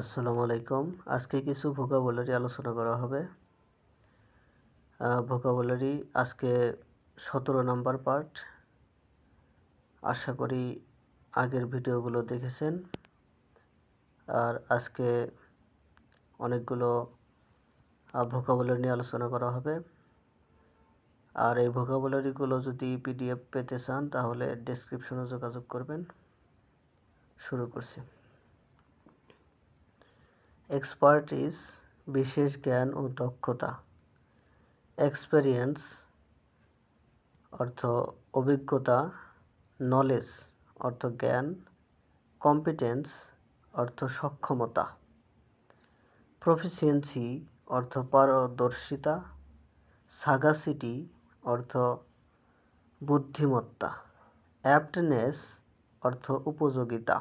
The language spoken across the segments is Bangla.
আসসালামু আলাইকুম। আজকে কিছু ভোকাবুলারি আলোচনা করা হবে। ভোকাবুলারি আজকে 17 নাম্বার পার্ট। আশা করি আগের ভিডিওগুলো দেখেছেন। আর আজকে অনেকগুলো ভোকাবুলারি নিয়ে আলোচনা করা হবে। আর এই ভোকাবুলারিগুলো যদি পিডিএফ পেতে চান তাহলে ডেসক্রিপশনে যোগাযোগ করবেন। শুরু করছি। এক্সপার্টিস বিশেষ জ্ঞান ও দক্ষতা। এক্সপেরিয়েন্স অর্থ অভিজ্ঞতা, নলেজ অর্থ জ্ঞান, কম্পিটেন্স অর্থ সক্ষমতা, প্রফিসিয়েন্সি অর্থ পারদর্শিতা, সাগাসিটি অর্থ বুদ্ধিমত্তা, অ্যাপ্টনেস অর্থ উপযোগিতা।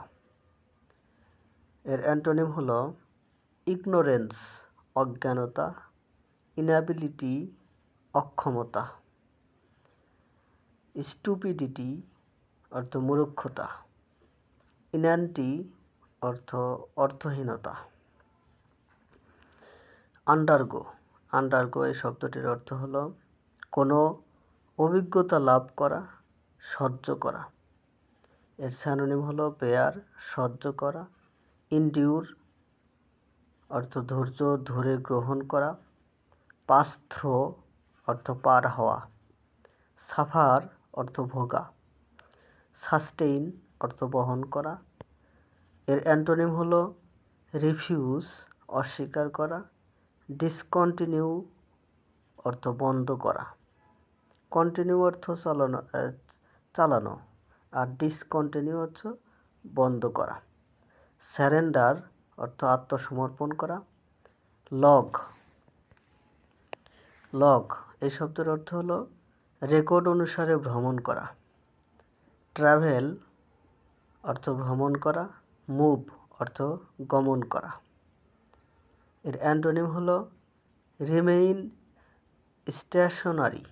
এর অ্যান্টোনিম হলো ইগনোরেন্স অজ্ঞানতা, ইনঅ্যাবিলিটি অক্ষমতা, স্টুপিডিটি অর্থ মূর্খতা, ইনানটি অর্থ অর্থহীনতা। আন্ডারগো এই শব্দটির অর্থ হলো কোনো অভিজ্ঞতা লাভ করা, সহ্য করা। এর স্যানোনিম হলো বেয়ার সহ্য করা, ইনডিউর অর্থ ধৈর্য ধরে গ্রহণ করা, পাস থ্রো অর্থ পার হওয়া, সাফার অর্থ ভোগা, সাস্টেইন অর্থ বহন করা। এর অ্যান্টোনিম হলো রিফিউজ অস্বীকার করা, ডিসকন্টিনিউ অর্থ বন্ধ করা। কন্টিনিউ অর্থ চালানো আর ডিসকন্টিনিউ হচ্ছে বন্ধ করা। স্যারেন্ডার অর্থ আত্মসমর্পণ করা। লগ এই শব্দের অর্থ হলো রেকর্ড অনুসারে ভ্রমণ করা। ট্রাভেল অর্থ ভ্রমণ করা, মুভ অর্থ গমন করা। এর অ্যান্টোনিম হলো রিমেইন স্টেশনারি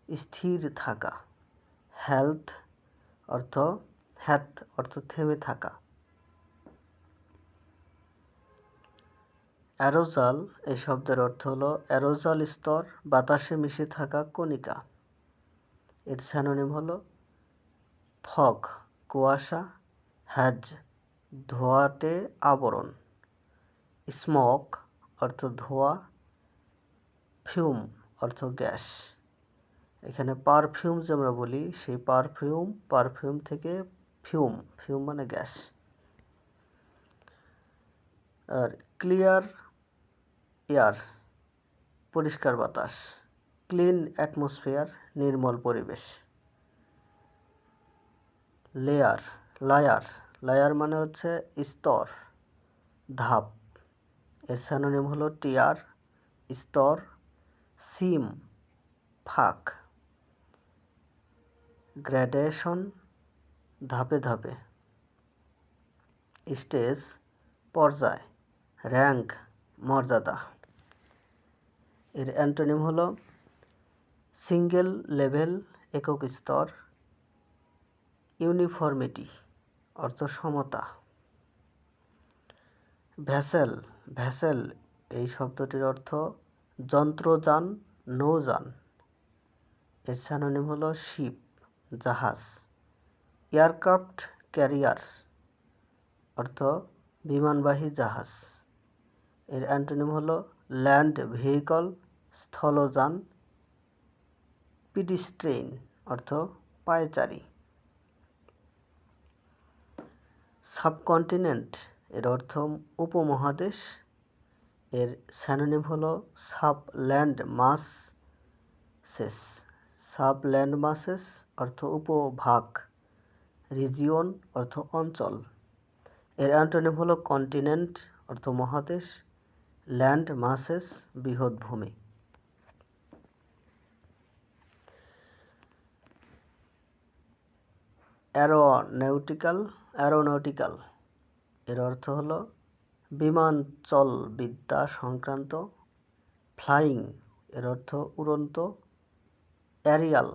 স্থির থাকা। হ্যাথ অর্থ থেমে থাকা। অ্যারোজাল এই শব্দের অর্থ হলো অ্যারোজাল স্তর, বাতাসে মিশে থাকা কণিকা। এর স্যানোনিম হলো ফগ কুয়াশা, হ্যাজ ধোঁয়াটে আবরণ, স্মোক অর্থ ধোঁয়া, ফিউম অর্থ গ্যাস। এখানে পারফিউম যে আমরা বলি সেই পারফিউম থেকে ফিউম মানে গ্যাস। আর ক্লিয়ার এয়ার পরিষ্কার বাতাস, ক্লিন অ্যাটমসফিয়ার নির্মল পরিবেশ। লায়ার মানে হচ্ছে স্তর, ধাপ। এর স্যানোনিম হলো টিয়ার স্তর, সিম ফাঁক, গ্র্যাডেশন ধাপে ধাপে, স্টেজ পর্যায়, র্যাঙ্ক মর্যাদা। এর অ্যান্টোনিম হলো সিঙ্গেল লেভেল একক স্তর, ইউনিফর্মিটি অর্থ সমতা। ভ্যাসেল এই শব্দটির অর্থ যন্ত্রযান, নৌযান। এর স্যানোনিম হলো শিপ জাহাজ। এয়ারক্রাফট ক্যারিয়ার অর্থ বিমানবাহী জাহাজ। এর অ্যান্টোনিম হলো ল্যান্ড ভেহিকল স্থলযান। পিডিস্ট্রেইন অর্থ পায়চারী। সাবকন্টিনেন্ট এর অর্থ উপমহাদেশ। এর স্যানোনিম হলো সাবল্যান্ড অর্থ উপভাগ, রিজিয়ন অর্থ অঞ্চল। এর অ্যান্টোনিম হলো কন্টিনেন্ট অর্থ মহাদেশ, ল্যান্ড মাসেস বৃহৎ ভূমি। অ্যারোনটিক্যাল এর অর্থ হলো বিমানচলবিদ্যা সংক্রান্ত। ফ্লাইং এর অর্থ উড়ন্ত। অ্যারিয়াল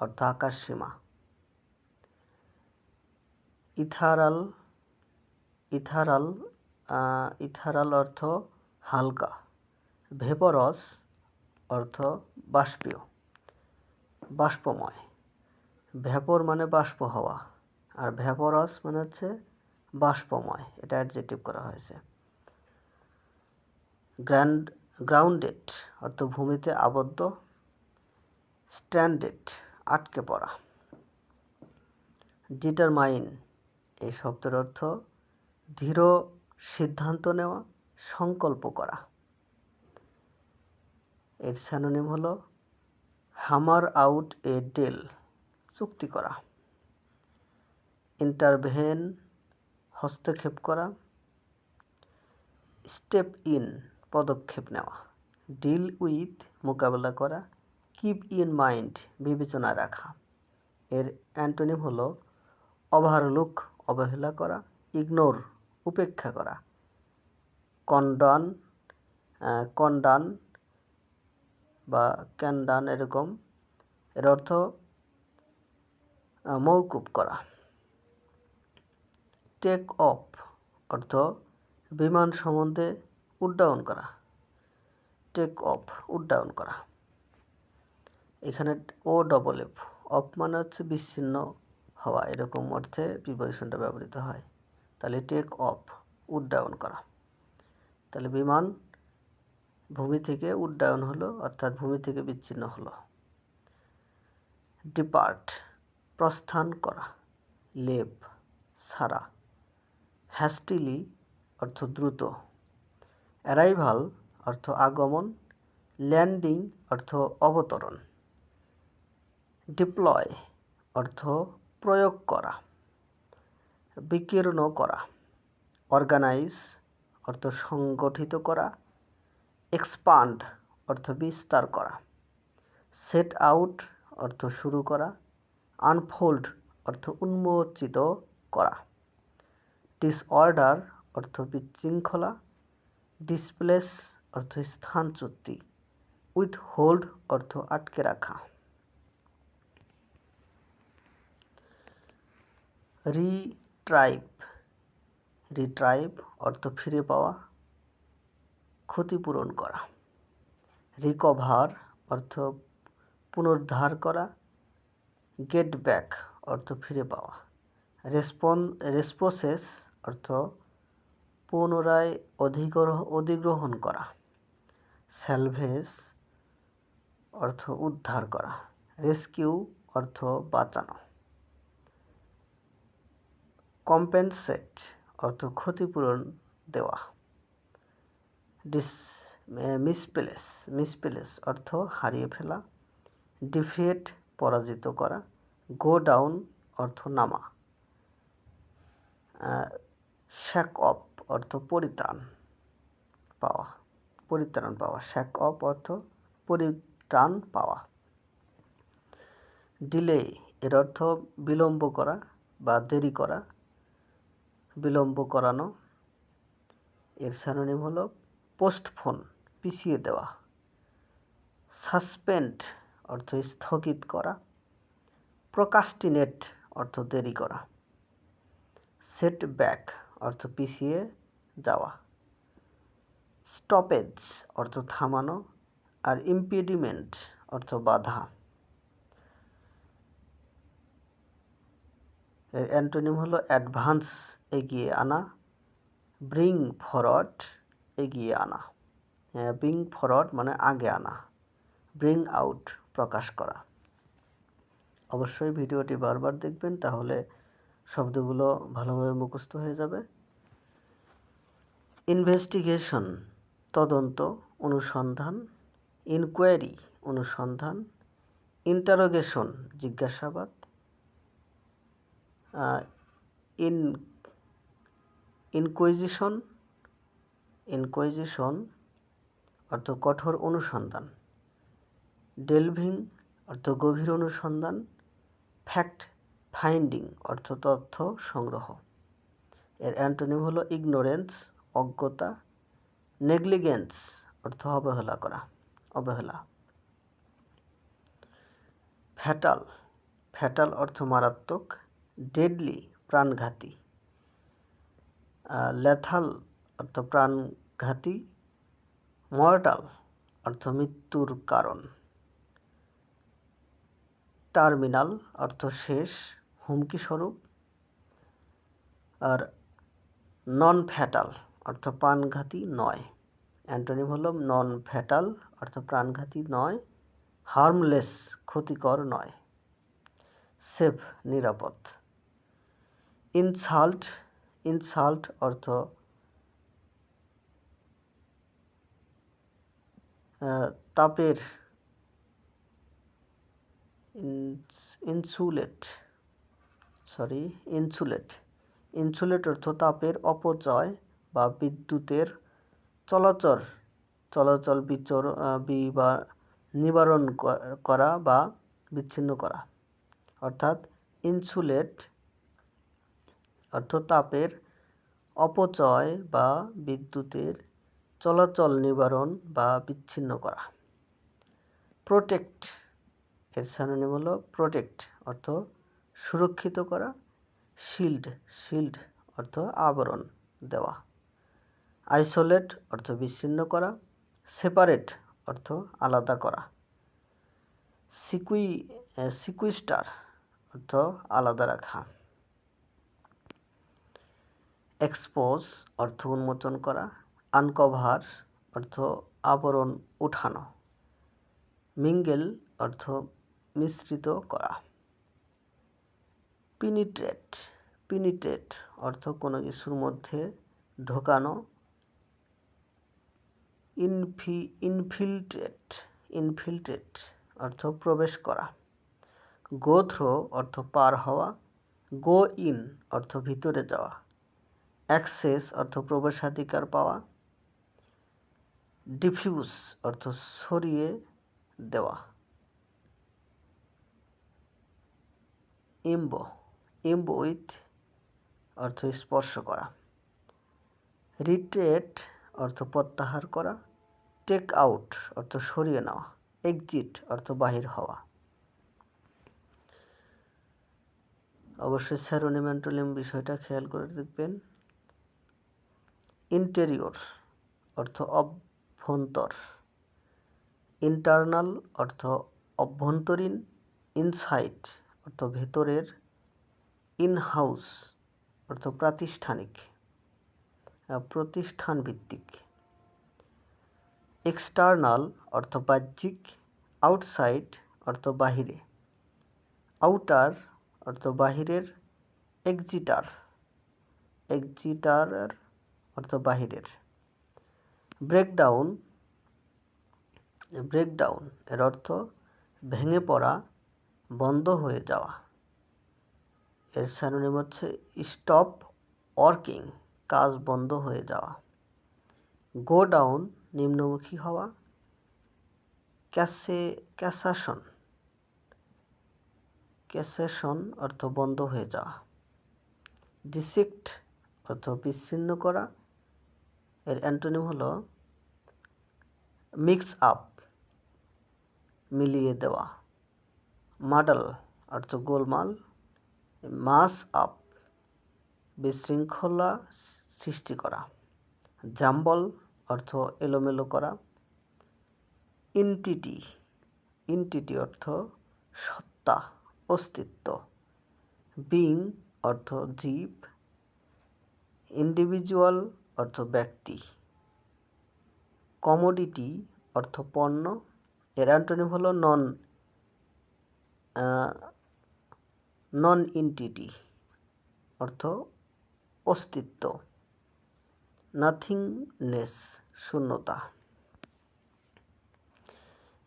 অর্থ আকাশসীমা। ইথারাল ইথারাল অর্থ হালকা, ভেপরস অর্থ বাষ্পীয়, বাষ্পময়। ভ্যাপর মানে বাষ্প হওয়া, আর ভ্যাপরস মানে হচ্ছে বাষ্পময়, এটা অ্যাডজেক্টিভ করা হয়েছে। গ্রাউন্ডেড অর্থ ভূমিতে আবদ্ধ, স্ট্যান্ডেড আটকে পড়া। ডিটারমাইন এই শব্দের অর্থ দৃঢ় সিদ্ধান্ত নেওয়া, সংকল্প করা। এর স্যানোনিম হলো হ্যামার আউট এ ডিল, চুক্তি করা। ইন্টারভেন হস্তক্ষেপ করা, স্টেপ ইন পদক্ষেপ নেওয়া, ডিল উইথ মোকাবেলা করা, কিপ ইন মাইন্ড বিবেচনায় রাখা। এর অ্যান্টোনিম হলো ওভারলুক অবহেলা করা, ইগনোর উপেক্ষা করা, কন্ডান বা ক্যান্ডান এরকম। এর অর্থ মওকুফ করা। টেক অফ অর্থ বিমান সম্বন্ধে উড্ডয়ন করা, টেক অফ উড্ডয়ন করা। এখানে OFF অফ মানে হচ্ছে বিচ্ছিন্ন হওয়া, এরকম অর্থে প্রিপোজিশনটা ব্যবহৃত হয়। তাহলে টেক অফ উড্ডয়ন করা। তাহলে বিমান ভূমি থেকে উড্ডয়ন হলো, অর্থাৎ ভূমি থেকে বিচ্ছিন্ন হলো। ডিপার্ট প্রস্থান করা, লেভ ছাড়া, হ্যাস্টিলি অর্থ দ্রুত, অ্যারাইভাল অর্থ আগমন, ল্যান্ডিং অর্থ অবতরণ, ডিপ্লয় অর্থ প্রয়োগ করা, বিকীর্ণ করা, অর্গানাইজ অর্থ সংগঠিত করা, এক্সপান্ড অর্থ বিস্তার করা, সেট আউট অর্থ শুরু করা, আনফোল্ড অর্থ উন্মোচিত করা, ডিসঅর্ডার অর্থ বিশৃঙ্খলা, ডিসপ্লেস অর্থ স্থানচ্যুতি, উইথহোল্ড অর্থ আটকে রাখা। রিট্রাইভ অর্থ ফিরে পাওয়া, ক্ষতিপূরণ করা। রিকভার অর্থ পুনরুদ্ধার করা, গেট ব্যাক অর্থ ফিরে পাওয়া। রেসপোসেস অর্থ পুনরায় অধিগ্রহণ করা। স্যালভেজ অর্থ উদ্ধার করা। রেস্কিউ অর্থ বাঁচানো। কম্পেনসেট অর্থ ক্ষতিপূরণ দেওয়া। মিসপ্লেস অর্থ হারিয়ে ফেলা। ডিফিট পরাজিত করা। গো ডাউন অর্থ নামা। শ্যাক অফ অর্থ পরিত্রাণ পাওয়া। শ্যাক অফ অর্থ পরিত্রাণ পাওয়া। ডিলে এর অর্থ বিলম্ব করা বা দেরি করা, বিলম্ব করানো। এর স্যানোনিম হলো পোস্টফোন পিছিয়ে দেওয়া। সাসপেন্ড অর্থ স্থগিত করা। প্রোক্রাস্টিনেট অর্থ দেরি করা। সেটব্যাক অর্থ পিছিয়ে যাওয়া। স্টপেজ অর্থ থামানো, আর ইম্পিডিমেন্ট অর্থ বাধা। এর অ্যান্টোনিম হলো অ্যাডভান্স এগিয়ে আনা, ব্রিং ফরওয়ার্ড এগিয়ে আনা। ব্রিং ফরওয়ার্ড মানে আগে আনা, ব্রিং আউট প্রকাশ করা। অবশ্যই ভিডিওটি বারবার দেখবেন, তাহলে শব্দগুলো ভালোভাবে মুখস্থ হয়ে যাবে। ইনভেস্টিগেশন তদন্ত, অনুসন্ধান। ইনকোয়ারি অনুসন্ধান। ইন্টারোগেশন জিজ্ঞাসাবাদ। ইনকুইজিশন অর্থ কঠোর অনুসন্ধান। ডেলভিং অর্থ গভীর অনুসন্ধান। ফ্যাক্ট ফাইন্ডিং অর্থ তথ্য সংগ্রহ। এর অ্যান্টোনিম হলো ইগনোরেন্স অজ্ঞতা। নেগলিগেন্স অর্থ অবহেলা। ফ্যাটাল অর্থ মারাত্মক। ডেডলি প্রাণঘাতী। ল্যাথাল অর্থ প্রাণঘাতী, মর্টাল অর্থ মৃত্যুর কারণ, টার্মিনাল অর্থ শেষ, হুমকি স্বরূপ, আর নন ফ্যাটাল অর্থ প্রাণঘাতী নয়। অ্যান্টোনিম হলো নন ফ্যাটাল অর্থ প্রাণঘাতী নয়, হার্মলেস ক্ষতিকর নয়, সেফ নিরাপদ। ইনসাল্ট, ইনসাল্ট অর্থ তাপের, ইনসুলেট ইনসুলেট অর্থ তাপের অপচয় বা বিদ্যুতের চলাচল নিবারণ করা বা বিচ্ছিন্ন করা। অর্থাৎ ইনসুলেট অর্থ তাপের অপচয় বা বিদ্যুতের চলাচল নিবারণ বা বিচ্ছিন্ন করা। প্রোটেক্ট এর সিনোনিম হলো প্রোটেক্ট অর্থ সুরক্ষিত করা, শিল্ড অর্থ আবরণ দেওয়া, আইসোলেট অর্থ বিচ্ছিন্ন করা, সেপারেট অর্থ আলাদা করা, সিকুইস্টার অর্থ আলাদা রাখা, এক্সপোজ অর্থ উন্মোচন করা, আনকভার অর্থ আবরণ উঠানো, মিঙ্গেল অর্থ মিশ্রিত করা, পিনিট্রেট অর্থ কোনো কিছুর মধ্যে ঢোকানো, ইনফিল্ট্রেট অর্থ প্রবেশ করা, গো থ্রো অর্থ পার হওয়া, গো ইন অর্থ ভিতরে যাওয়া, অ্যাক্সেস অর্থ প্রবেশাধিকার পাওয়া, ডিফিউজ অর্থ ছড়িয়ে দেওয়া, ইম্বুইথ অর্থ স্পর্শ করা, রিট্রেট অর্থ প্রত্যাহার করা, টেক আউট অর্থ সরিয়ে নেওয়া, এক্সিট অর্থ বাহির হওয়া। অবশ্যই সিনোনিম অ্যান্টোনিম বিষয়টা খেয়াল করে দেখবেন। ইন্টেরিয়র অর্থ অভ্যন্তর, ইন্টারনাল অর্থ অভ্যন্তরীণ, ইনসাইড অর্থ ভেতরের, ইনহাউস অর্থ প্রাতিষ্ঠানিক প্রতিষ্ঠান ভিত্তিক, এক্সটার্নাল অর্থ বাহ্যিক, আউটসাইড অর্থ বাহিরে, আউটার অর্থ বাহিরের, এক্সিটার অর্থ বাহিরের, ব্রেকডাউন এর অর্থ ভেঙে পড়া, বন্ধ হয়ে যাওয়া। এর সিনোনিম হচ্ছে স্টপ ওয়ার্কিং কাজ বন্ধ হয়ে যাওয়া, গো ডাউন নিম্নমুখী হওয়া, ক্যাসেশন অর্থ বন্ধ হয়ে যাওয়া, ডিসেক্ট অর্থ বিচ্ছিন্ন করা। এর অ্যান্টোনিম হলো মিক্স আপ মিলিয়ে দেওয়া, মাডল অর্থ গোলমাল, মাস আপ বিশৃঙ্খলা সৃষ্টি করা, জাম্বল অর্থ এলোমেলো করা, ইন্টিটি অর্থ সত্তা, অস্তিত্ব, বিং অর্থ জীব, ইন্ডিভিজুয়াল অর্থ ব্যক্তি, কমোডিটি অর্থ পণ্য। এর অ্যান্টোনিম হলো নন ইন্টিটি অর্থ অস্তিত্ব, নাথিংনেস শূন্যতা।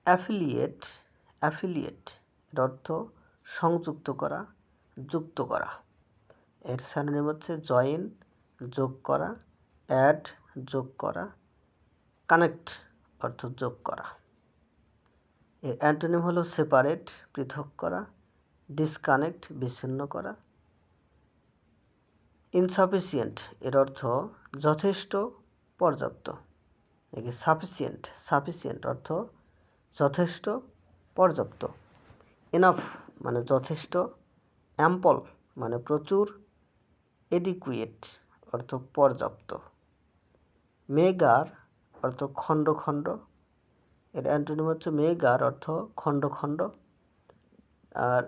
অ্যাফিলিয়েট এর অর্থ সংযুক্ত করা, যুক্ত করা। এর সিনোনিম হচ্ছে জয়েন যোগ করা, অ্যাড যোগ করা, কানেক্ট অর্থ যোগ করা। এর অ্যান্টোনিম হলো সেপারেট পৃথক করা, ডিসকানেক্ট বিচ্ছিন্ন করা। ইনসাফিসিয়েন্ট এর অর্থ যথেষ্ট, পর্যাপ্ত। সাফিসিয়েন্ট অর্থ যথেষ্ট, পর্যাপ্ত। এনাফ মানে যথেষ্ট, অ্যাম্পল মানে প্রচুর, এডিকুয়েট অর্থ পর্যাপ্ত। মেগার অর্থ খণ্ড খণ্ড, এর অ্যান্টোনিম হচ্ছে মেগার অর্থ খণ্ড খণ্ড। আর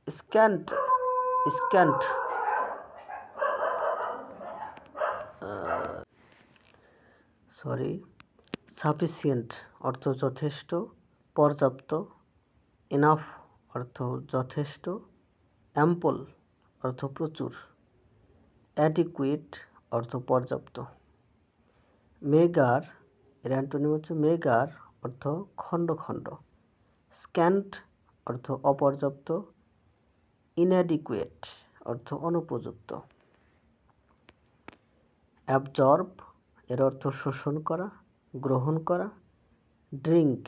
স্ক্যান্ট স্ক্যান্ট সাফিসিয়েন্ট অর্থ যথেষ্ট, পর্যাপ্ত। এনাফ অর্থ যথেষ্ট, অ্যাম্পল অর্থ প্রচুর, অ্যাডিকুয়েট অর্থ পর্যাপ্ত। মেগার এর অ্যান্টোনিম হচ্ছে মেগার অর্থ খণ্ড খণ্ড, স্ক্যান্ট অর্থ অপর্যাপ্ত, ইনঅ্যাডিকুয়েট অর্থ অনুপযুক্ত। অ্যাবজর্ব এর অর্থ শোষণ করা, গ্রহণ করা। ড্রিঙ্ক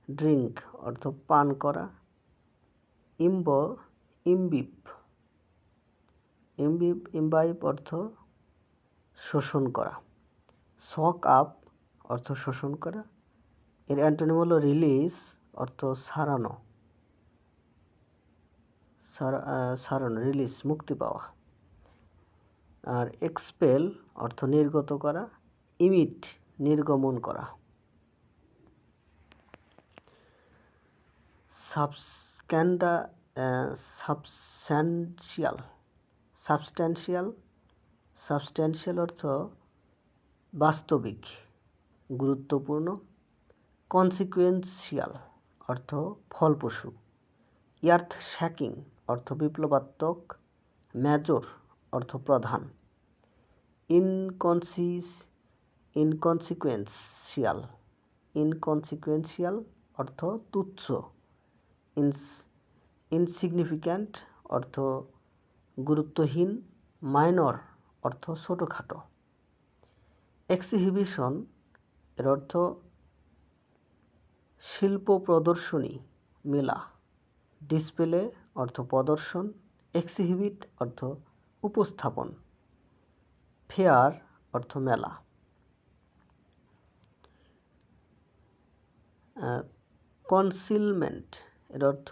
ড্রিঙ্ক অর্থ পান করা। ইমবিব ইমবাইব অর্থ শোষণ করা। সক আপ অর্থ শোষণ করা, এর অ্যান্টোনিম হলো রিলিজ অর্থ ছাড়ানো, ছাড়ানো রিলিজ মুক্তি পাওয়া। আর এক্সপেল অর্থ নির্গত করা, ইমিট নির্গমন করা। সাবস্ট্যান্সিয়াল অর্থ বাস্তবিক, গুরুত্বপূর্ণ। কনসিকুয়েন্সিয়াল অর্থ ফলপ্রসূ। ইয়ার্থ শ্যাকিং অর্থ বিপ্লবাত্মক, মেজর অর্থ প্রধান। ইনকনসিকুয়েন্সিয়াল অর্থ তুচ্ছ। ইনসিগনিফিক্যান্ট অর্থ গুরুত্বহীন, মাইনর অর্থ ছোটোখাটো। এক্সিহিবিশন এর অর্থ শিল্প প্রদর্শনী, মেলা। ডিসপ্লে অর্থ প্রদর্শন, এক্সিহিবিট অর্থ উপস্থাপন, ফেয়ার অর্থ মেলা। কনসিলমেন্ট এর অর্থ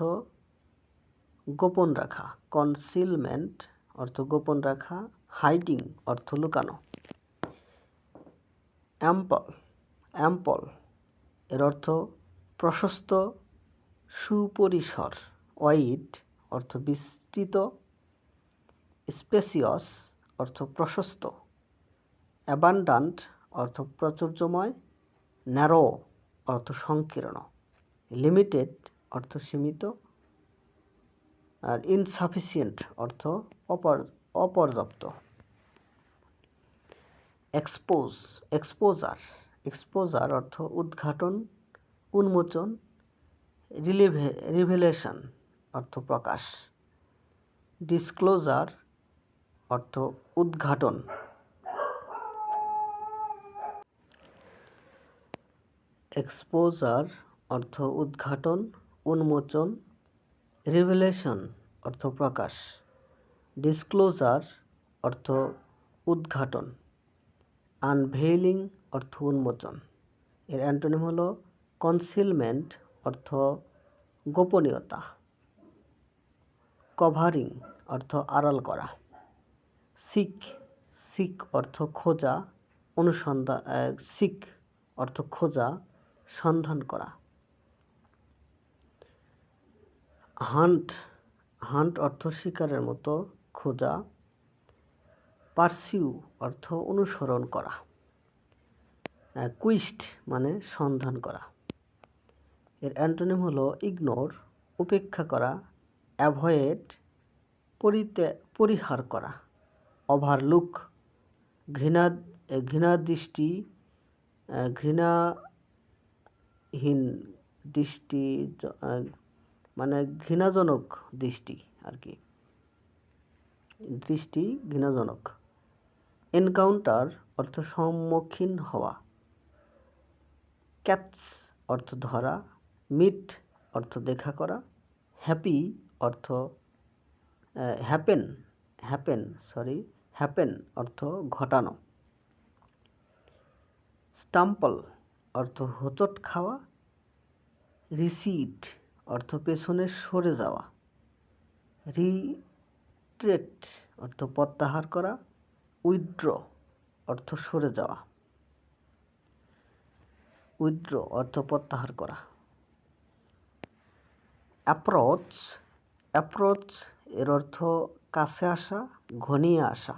গোপন রাখা, কনসিলমেন্ট অর্থ গোপন রাখা, হাইডিং অর্থ লুকানো। অ্যাম্পল এর অর্থ প্রশস্ত, সুপরিসর। ওয়াইড অর্থ বিস্তৃত, স্পেসিয়াস অর্থ প্রশস্ত, অ্যাবান্ডান্ট অর্থ প্রাচুর্যময়, ন্যারো অর্থ সংকীর্ণ, লিমিটেড অর্থ সীমিত। আর ইনসাফিসিয়েন্ট অর্থ অপর্যাপ্ত। এক্সপোজার অর্থ উদ্ঘাটন, উন্মোচন। রিভেলেশন অর্থ প্রকাশ। ডিসক্লোজার অর্থ উদ্ঘাটন। এক্সপোজার অর্থ উদ্ঘাটন, উন্মোচন। রিভেলেশন অর্থ প্রকাশ। ডিসক্লোজার অর্থ উদ্ঘাটন। আনভেইলিং অর্থ উন্মোচন, এর অ্যান্টোনিম হলো কনসিলমেন্ট অর্থ গোপনীয়তা। কভারিং অর্থ আড়াল করা। সিক অর্থ খোঁজা, অনুসন্ধান। সিক অর্থ খোঁজা, সন্ধান করা। হান্ট অর্থ শিকারের মতো খোঁজা। পারসিউ অর্থ অনুসরণ করা। কুইস্ট মানে সন্ধান করা, এর অ্যান্টোনিম হলো ইগনোর উপেক্ষা করা, অ্যাভয়েড পরিহার করা। ওভারলুক ঘৃণাহীন দৃষ্টি, মানে ঘৃণাজনক দৃষ্টি আর কি, দৃষ্টি ঘৃণাজনক। এনকাউন্টার অর্থ সম্মুখীন হওয়া। ক্যাচ অর্থ ধরা, মিট অর্থ দেখা করা, হ্যাপি অর্থ হ্যাপেন অর্থ ঘটানো। স্টাম্পল অর্থ হোঁচট খাওয়া। রিসিড অর্থ পেছনে সরে যাওয়া। রিট্রেট অর্থ প্রত্যাহার করা। উইথড্র অর্থ সরে যাওয়া। উইথড্র অর্থ প্রত্যাহার করা। অ্যাপ্রোচ, অ্যাপ্রোচ এর অর্থ কাছে আসা, ঘনিয়ে আসা।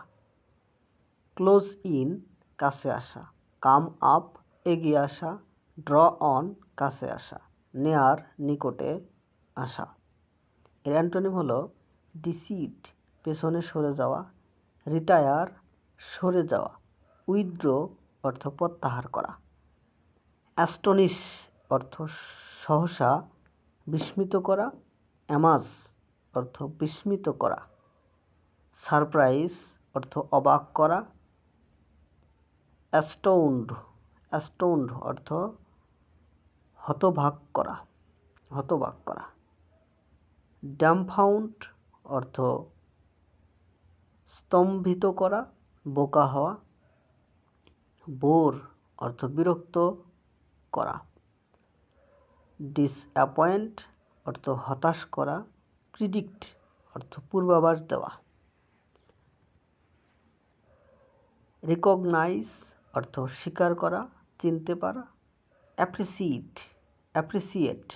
ক্লোজ ইন কাছে আসা, কাম আপ এগিয়ে আসা, ড্র অন কাছে আসা, নেয়ার নিকটে আসা। এর অ্যান্টোনিম হলো ডিসিড পেছনে সরে যাওয়া, রিটায়ার সরে যাওয়া, উইথড্র অর্থ প্রত্যাহার করা। অ্যাস্টনিশ অর্থ সহসা বিস্মিত করা, অ্যামাজ অর্থ বিস্মিত করা, সারপ্রাইজ অর্থ অবাক করা, অ্যাস্টাউন্ড, অ্যাস্টাউন্ড অর্থ হতবাক করা, হতবাক করা। ডাম্বফাউন্ড অর্থ স্তম্ভিত করা, বোকা হওয়া। বোর অর্থ বিরক্ত করা। ডিসঅ্যাপয়েন্ট অর্থ হতাশ করা, প্রিডিক্ট অর্থ পূর্বাভাস দেওয়া। রিকগনাইজ অর্থ স্বীকার করা, চিনতে পারা। অ্যাপ্রিসিয়েট, অ্যাপ্রিসিয়েট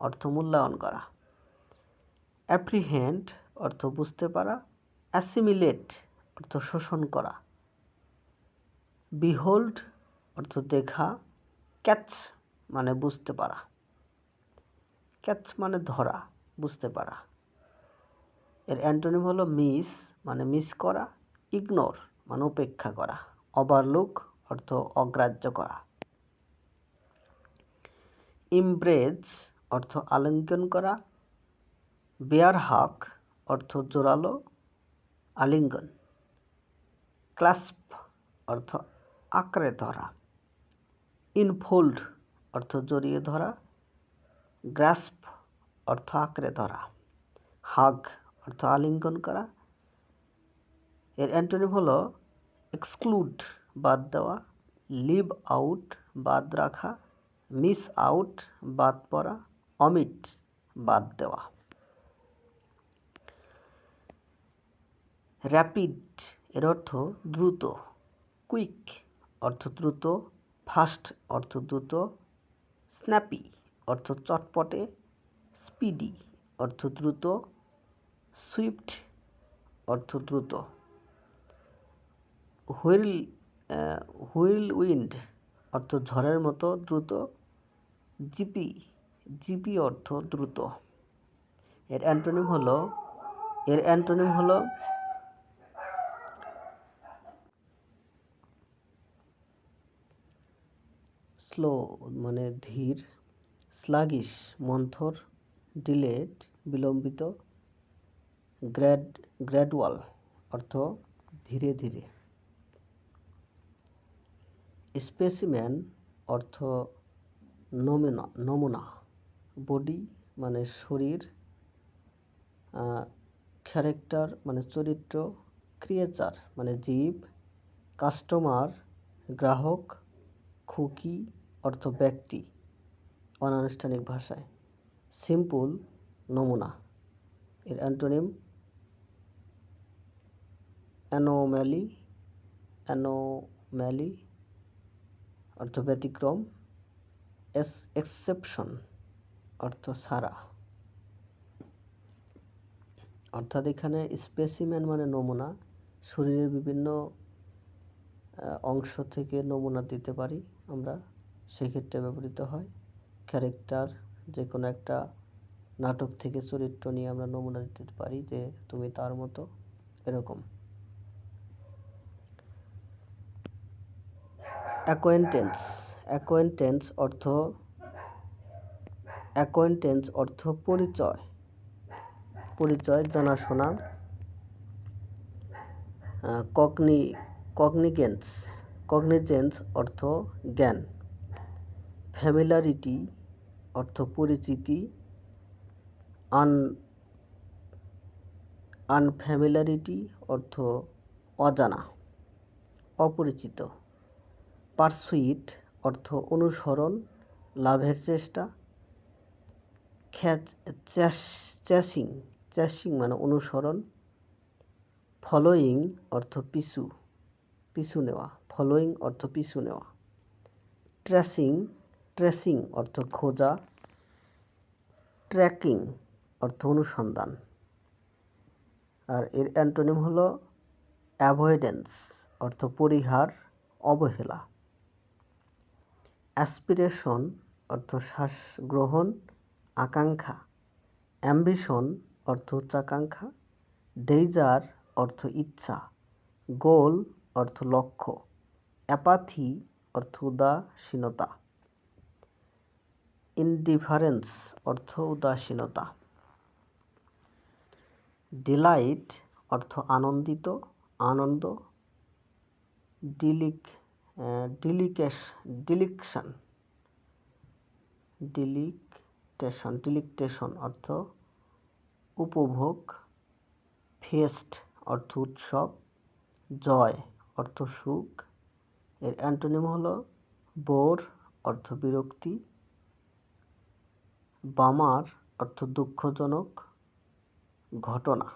অর্থ মূল্যায়ন করা। অ্যাপ্রিহেন্ড অর্থ বুঝতে পারা, অ্যাসিমিলেট অর্থ শোষণ করা। বিহোল্ড অর্থ দেখা, ক্যাচ মানে বুঝতে পারা, ক্যাচ মানে ধরা, বুঝতে পারা। এর অ্যান্টোনিম হলো মিস মানে মিস করা, ইগনোর মানে উপেক্ষা করা, ওভারলুক অর্থ অগ্রাহ্য করা। ইমব্রেজ অর্থ আলিঙ্গন করা, বেয়ার হাক অর্থ জোরালো আলিঙ্গন। ক্লাস্প অর্থ আঁকড়ে ধরা। ইনফোল্ড অর্থ জড়িয়ে ধরা, গ্রাস্প অর্থ আঁকড়ে ধরা, হাগ অর্থ আলিঙ্গন করা। এর অ্যান্টোনিম হলো এক্সক্লুড বাদ দেওয়া, লিভ আউট বাদ রাখা, মিস আউট বাদ পড়া, অমিট বাদ দেওয়া। র্যাপিড এর অর্থ দ্রুত, কুইক অর্থ দ্রুত, ফাস্ট অর্থ দ্রুত, স্ন্যাপি অর্থ চটপটে, স্পিডি অর্থ দ্রুত, সুইফট অর্থ দ্রুত। হুইরলউইন্ড অর্থ ঝড়ের মতো দ্রুত, জিপি, জিপি অর্থ দ্রুত। এর অ্যান্টোনিম হলো স্লো মানে ধীর, স্লাগিশ মন্থর, ডিলেড বিলম্বিত, গ্র্যাডুয়াল অর্থ ধীরে ধীরে। স্পেসিম্যান অর্থ নমুনা, বডি মানে শরীর, ক্যারেক্টার মানে চরিত্র, ক্রিয়েচার মানে জীব, কাস্টমার গ্রাহক, খুকি অর্থ ব্যক্তি অনানুষ্ঠানিক ভাষায়। সিম্পল নমুনা। এর অ্যান্টোনিম অ্যানোম্যালি, অ্যানোম্যালি অর্থ ব্যতিক্রম, এক্সেপশন অর্থ ছাড়া। অর্থাৎ এখানে স্পেসিম্যান মানে নমুনা, শরীরের বিভিন্ন অংশ থেকে নমুনা দিতে পারি আমরা, সেক্ষেত্রে ব্যবহৃত হয়। ক্যারেক্টার যে কোনো একটা নাটক থেকে চরিত্র নিয়ে আমরা নমুনা দিতে পারি যে তুমি তার মতো, এরকম। অ্যাকোয়েন্টেন্স, অ্যাকোয়েন্টেন্স অর্থ পরিচয়, পরিচয় জানাশোনা। কগনিজেন্স অর্থ জ্ঞান। ফ্যামিলারিটি অর্থ পরিচিতি, আনফ্যামিলারিটি অর্থ অজানা, অপরিচিত। পারসুইট অর্থ অনুসরণ, লাভের চেষ্টা। চ্যাসিং মানে অনুসরণ। ফলোয়িং অর্থ পিছু নেওয়া, ফলোয়িং অর্থ পিছু নেওয়া। ট্রেসিং অর্থ খোঁজা, ট্র্যাকিং অর্থ অনুসন্ধান। আর এর অ্যান্টোনিম হলো অ্যাভয়েডেন্স অর্থ পরিহার, অবহেলা। অ্যাসপিরেশন অর্থ শ্বাস গ্রহণ, আকাঙ্ক্ষা। অ্যাম্বিশন অর্থ উচ্চাকাঙ্ক্ষা। ডেইজার অর্থ ইচ্ছা। গোল অর্থ লক্ষ্য। অ্যাপাথি অর্থ উদাসীনতা। ইনডিফারেন্স অর্থ উদাসীনতা। ডিলাইট অর্থ আনন্দিত, আনন্দ। ডিলিকটেশন অর্থ উপভোগ। ফেস্ট অর্থ উৎসব। জয় অর্থ সুখ। এর অ্যান্টোনিম হলো বোর অর্থ বিরক্তি। বামার অর্থ দুঃখজনক ঘটনা।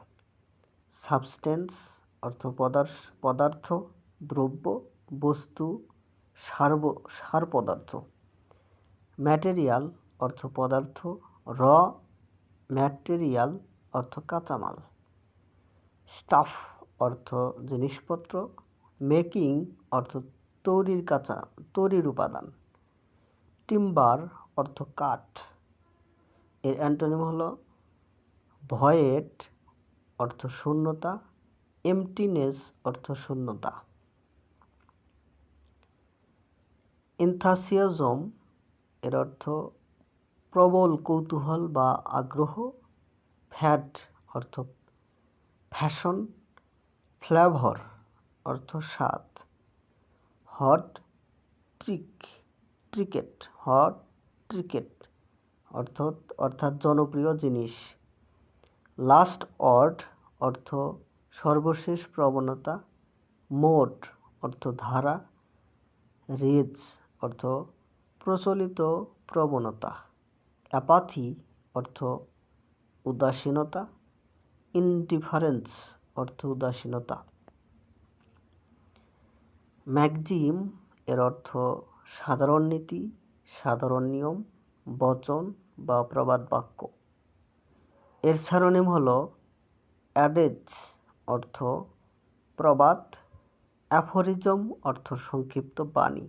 সাবস্টেন্স অর্থ পদার্থ, দ্রব্য, বস্তু, সার পদার্থ। ম্যাটেরিয়াল অর্থ পদার্থ। র ম্যাটেরিয়াল অর্থ কাঁচামাল। স্টাফ অর্থ জিনিসপত্র। মেকিং অর্থ তৈরির উপাদান। টিম্বার অর্থ কাঠ। এর অ্যান্টোনিম হলো ভয়েড অর্থ শূন্যতা। এমটিনেস অর্থ শূন্যতা। এনথাসিয়াজম এর অর্থ প্রবল কৌতূহল বা আগ্রহ। ফ্যাড অর্থ ফ্যাশন। ফ্লেভার অর্থ স্বাদ। হট ট্রিকেট অর্থাৎ জনপ্রিয় জিনিস। লাস্ট ওয়ার্ড অর্থ সর্বশেষ প্রবণতা। মোড অর্থ ধারা। রেজ অর্থ প্রচলিত প্রবণতা। অ্যাপাথি অর্থ উদাসীনতা। ইনডিফারেন্স অর্থ উদাসীনতা। ম্যাক্সিম এর অর্থ সাধারণ নীতি, সাধারণ নিয়ম, বচন বা প্রবাদ বাক্য। এর স্যারোনিম হলো অ্যাডেজ অর্থ প্রবাদ। অ্যাফোরিজম অর্থ সংক্ষিপ্ত বাণী।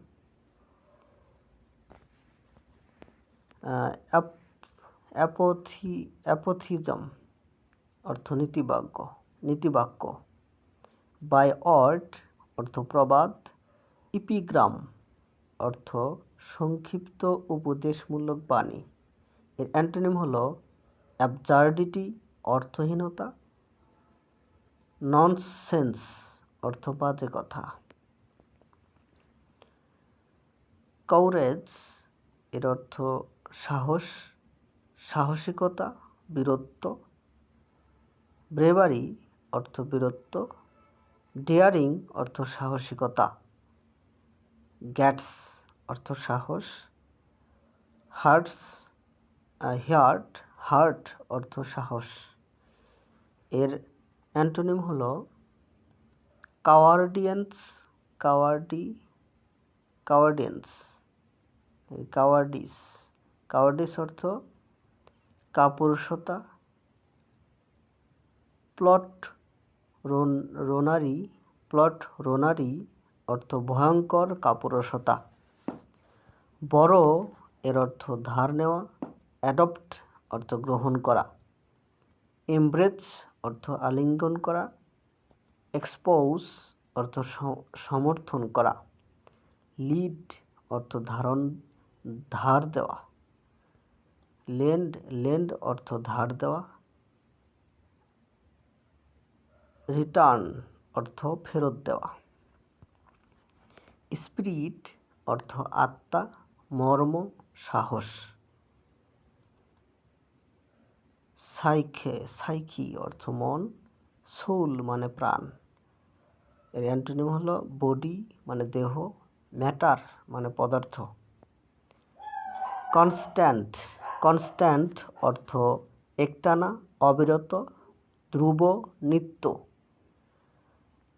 অ্যাপোথিজম অর্থ নীতিবাক্য। বাই ওয়ার্ড অর্থ প্রবাদ। ইপিগ্রাম অর্থ সংক্ষিপ্ত উপদেশমূলক বাণী। এর অ্যান্টোনিম হলো অ্যাবসার্ডিটি অর্থহীনতা। ননসেন্স অর্থ বাজে কথা। কাউরেজ এর অর্থ সাহস, সাহসিকতা, বীরত্ব। ব্রেভারি অর্থ বীরত্ব। ডেয়ারিং অর্থ সাহসিকতা। গ্যাটস অর্থ সাহস। হার্ট অর্থ সাহস। এর অ্যান্টোনিম হলো কাওয়ার্ডিস অর্থ কাপুরুষতা। প্লট রোনারি অর্থ ভয়ঙ্কর কাপুরুষতা। বড় এর অর্থ ধার নেওয়া। অ্যাডপ্ট অর্থ গ্রহণ করা। এমব্রেস অর্থ আলিঙ্গন করা। এক্সপোজ অর্থ সমর্থন করা। লিড অর্থ ধার দেওয়া। লেন্ড অর্থ ধার দেওয়া। রিটার্ন অর্থ ফেরত দেওয়া। স্পিরিট অর্থ আত্মা, মর্ম, সাহস। সাইকি অর্থ মন। সোল মানে প্রাণ। এর অ্যান্টোনিম হলো বডি মানে দেহ। ম্যাটার মানে পদার্থ। কনস্ট্যান্ট অর্থ একটানা, অবিরত, ধ্রুব, নিত্য।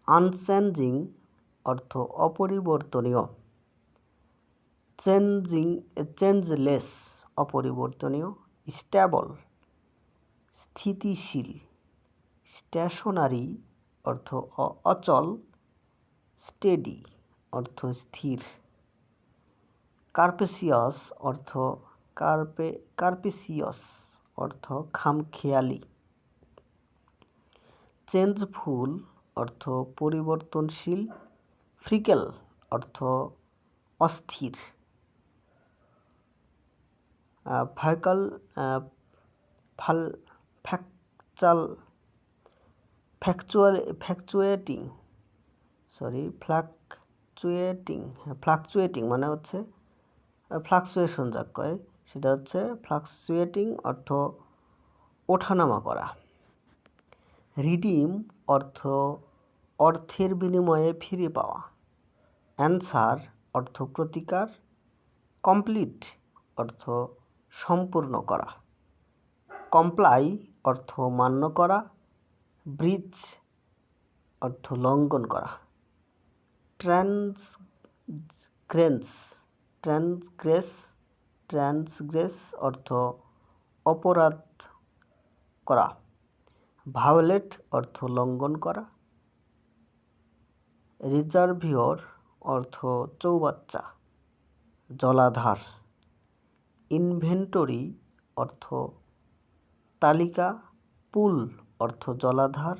আনচেঞ্জিং অর্থ অপরিবর্তনীয়। চেঞ্জলেস অপরিবর্তনীয়, স্ট্যাবল স্থিতিশীল, স্টেশনারি অর্থ অচল, স্টেডি অর্থ স্থির, কার্পেসিয়াস অর্থ কার্পেসিয়াস অর্থ খামখেয়ালি, চেঞ্জফুল অর্থ পরিবর্তনশীল, ফ্রিকেল অর্থ অস্থির, ফ্লাকচুয়েটিং মানে হচ্ছে ফ্লাকচুয়েশন যাক কয় সেটা হচ্ছে ফ্লাকচুয়েটিং অর্থ ওঠানামা করা, রিডিম অর্থ অর্থের বিনিময়ে ফিরে পাওয়া, অ্যানসার অর্থ প্রতিকার, কমপ্লিট অর্থ সম্পূর্ণ করা, কমপ্লাই অর্থ মান্য করা, ব্রিচ অর্থ লঙ্ঘন করা, ট্রান্সগ্রেস অর্থ অপরাধ করা, ভায়োলেট অর্থ লঙ্ঘন করা, রিজার্ভিয়র অর্থ চৌবাচ্চা, জলাধার, ইনভেন্টরি অর্থ তালিকা, পুল অর্থ জলাধার,